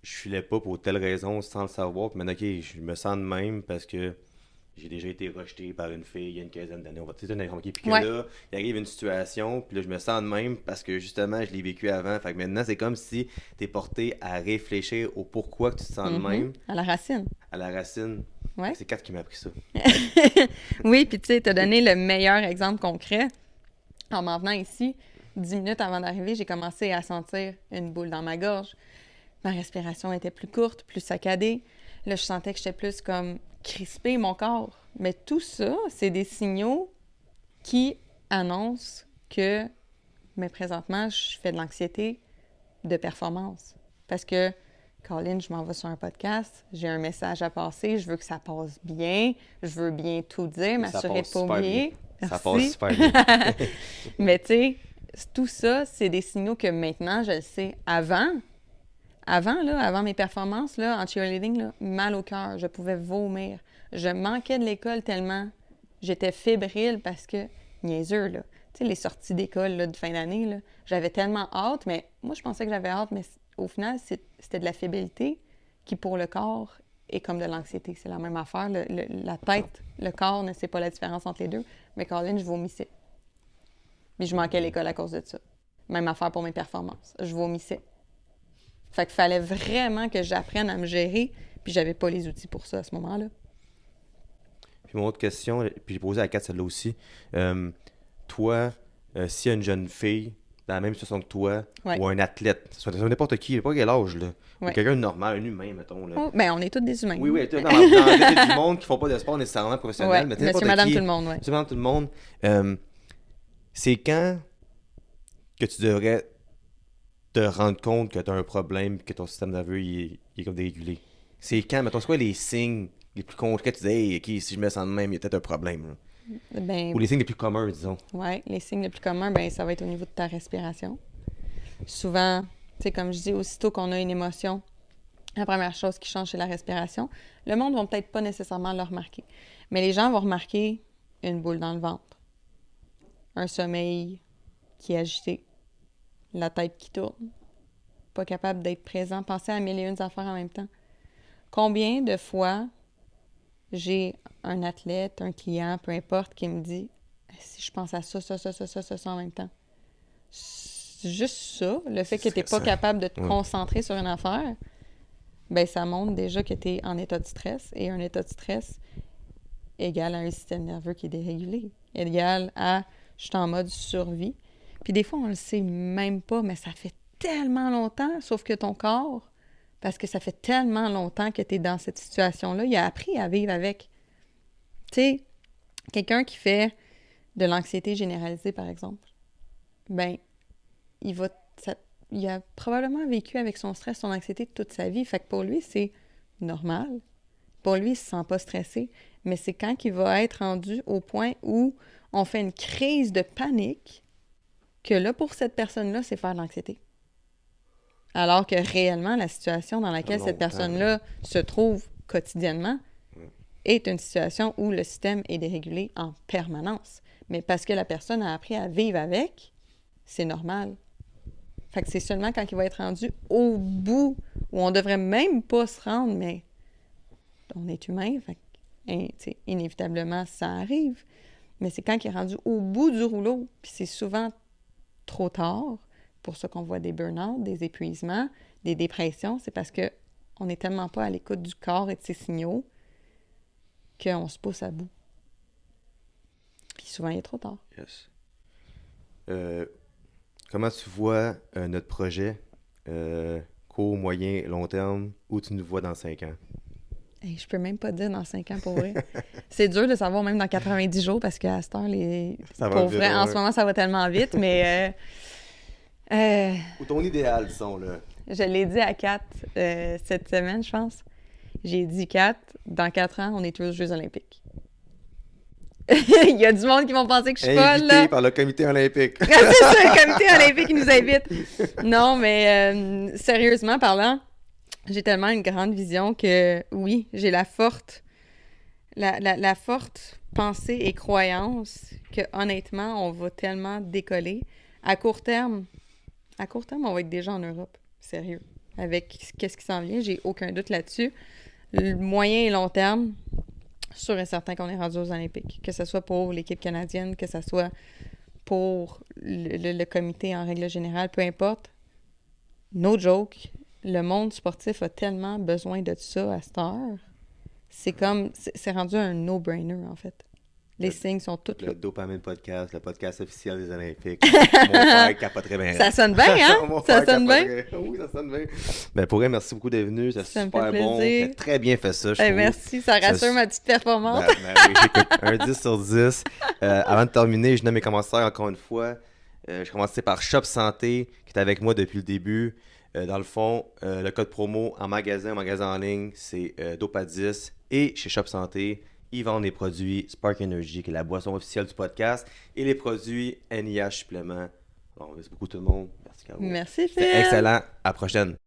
je filais pas pour telle raison sans le savoir, puis maintenant, OK, je me sens de même parce que j'ai déjà été rejeté par une fille il y a une quinzaine d'années. On va te dire, puis que là, il arrive une situation, puis là, je me sens de même parce que justement, je l'ai vécu avant. Fait que maintenant, c'est comme si t'es porté à réfléchir au pourquoi que tu te sens de même. À la racine. À la racine. Ouais. C'est Kat qui m'a appris ça. Oui, puis tu sais, t'as donné le meilleur exemple concret. En m'en venant ici, 10 minutes avant d'arriver, j'ai commencé à sentir une boule dans ma gorge. Ma respiration était plus courte, plus saccadée. Là, je sentais que j'étais plus comme crispée, mon corps. Mais tout ça, c'est des signaux qui annoncent que, mais présentement, je fais de l'anxiété de performance. Parce que, Colin, je m'en vais sur un podcast, j'ai un message à passer, je veux que ça passe bien, je veux bien tout dire, m'assurer de pas oublier. Ça passe super bien. Mais tu sais, tout ça, c'est des signaux que maintenant, je le sais. Avant mes performances, là, en cheerleading, là, mal au cœur, je pouvais vomir. Je manquais de l'école tellement j'étais fébrile parce que, niaiseux, là, tu sais, les sorties d'école là, de fin d'année, là, j'avais tellement hâte, mais moi, je pensais que j'avais hâte, mais au final, c'était de la fébrilité qui, pour le corps, est comme de l'anxiété. C'est la même affaire. La tête, le corps ne sait pas la différence entre les deux, mais Colin, je vomissais. Puis je manquais l'école à cause de ça. Même affaire pour mes performances. Je vomissais. Fait qu'il fallait vraiment que j'apprenne à me gérer, puis j'avais pas les outils pour ça à ce moment-là. Puis mon autre question, puis j'ai posé à Kat celle-là aussi. Toi, s'il y a une jeune fille dans la même situation que toi, ou un athlète, soit n'importe qui, pas quel âge, là, ou quelqu'un de normal, un humain, mettons. Là. Oh, ben, on est tous des humains. Oui, dans la tête du monde qui font pas de sport nécessairement professionnel, mais monsieur, madame, tout le monde, monsieur, madame, tout le monde. C'est quand que tu devrais te rendre compte que tu as un problème, que ton système nerveux il est comme dérégulé? C'est quand, mettons, c'est quoi les signes les plus concrets que tu dis, hey, OK, si je me sens de même, il y a peut-être un problème. Là. Ben, ou les signes les plus communs, disons. Oui, les signes les plus communs, ben, ça va être au niveau de ta respiration. Souvent, tu sais, comme je dis, aussitôt qu'on a une émotion, la première chose qui change, c'est la respiration. Le monde ne va peut-être pas nécessairement le remarquer, mais les gens vont remarquer une boule dans le ventre, un sommeil qui est agité, la tête qui tourne, pas capable d'être présent, penser à 1001 affaires en même temps. Combien de fois j'ai un athlète, un client, peu importe, qui me dit « Si je pense à ça en même temps. » Juste ça, le fait que tu n'es pas capable de te concentrer sur une affaire, ben ça montre déjà que tu es en état de stress. Et un état de stress égale à un système nerveux qui est dérégulé, égale à je suis en mode survie. Puis des fois, on le sait même pas, mais ça fait tellement longtemps, sauf que ton corps, parce que ça fait tellement longtemps que tu es dans cette situation-là, il a appris à vivre avec. Tu sais, quelqu'un qui fait de l'anxiété généralisée, par exemple, ben, il a probablement vécu avec son stress, son anxiété toute sa vie. Fait que pour lui, c'est normal. Pour lui, il se sent pas stressé. Mais c'est quand il va être rendu au point où on fait une crise de panique que là, pour cette personne-là, c'est faire de l'anxiété. Alors que réellement, la situation dans laquelle cette personne-là se trouve quotidiennement est une situation où le système est dérégulé en permanence. Mais parce que la personne a appris à vivre avec, c'est normal. Fait que c'est seulement quand il va être rendu au bout, où on devrait même pas se rendre, mais on est humain, fait que, inévitablement, ça arrive. Mais c'est quand il est rendu au bout du rouleau, puis c'est souvent trop tard, pour ça qu'on voit des burn-out, des épuisements, des dépressions, c'est parce que on n'est tellement pas à l'écoute du corps et de ses signaux qu'on se pousse à bout. Puis souvent, il est trop tard. Yes. Comment tu vois notre projet, court, moyen, long terme, où tu nous vois dans 5 ans? Hey, je peux même pas dire dans 5 ans, pour vrai. C'est dur de savoir même dans 90 jours, parce qu'à cette heure, pour vrai, en ce moment, ça va tellement vite, mais... Ou ton idéal, disons, là. Je l'ai dit à Kat cette semaine, je pense. J'ai dit, Kat, dans 4 ans, on est tous aux Jeux olympiques. Il y a du monde qui vont penser que je suis folle, là. Invité par le comité olympique. C'est ça, le comité olympique qui nous invite. Non, mais sérieusement parlant, j'ai tellement une grande vision que, oui, j'ai la forte pensée et croyance que, honnêtement, on va tellement décoller. À court terme, on va être déjà en Europe. Sérieux. Avec qu'est-ce qui s'en vient, j'ai aucun doute là-dessus. Le moyen et long terme, sûr et certain qu'on est rendu aux Olympiques. Que ce soit pour l'équipe canadienne, que ce soit pour le comité en règle générale, peu importe. No joke, le monde sportif a tellement besoin de ça à cette heure. C'est rendu un no-brainer, en fait. Les signes sont tous là. Le Dopamine Podcast, le podcast officiel des Olympiques. Mon père capoterait bien. Ça sonne bien, hein? Ça sonne bien. Oui, ça sonne bien. Ben, pour vrai, merci beaucoup d'être venu. C'était super bon. Plaisir. T'as très bien fait ça, je trouve. Merci, ça rassure ma petite performance. Oui, écoute, un 10 sur 10. Avant de terminer, je nomme mes commentaires encore une fois. Je commençais par Shop Santé, qui est avec moi depuis le début. Dans le fond, le code promo en magasin en ligne, c'est DOPA10. Et chez Shop Santé, ils vendent les produits Spark Energy, qui est la boisson officielle du podcast, et les produits NIH suppléments. Bon, merci beaucoup tout le monde. Merci, Caro. Merci, Phil. C'était excellent. À la prochaine.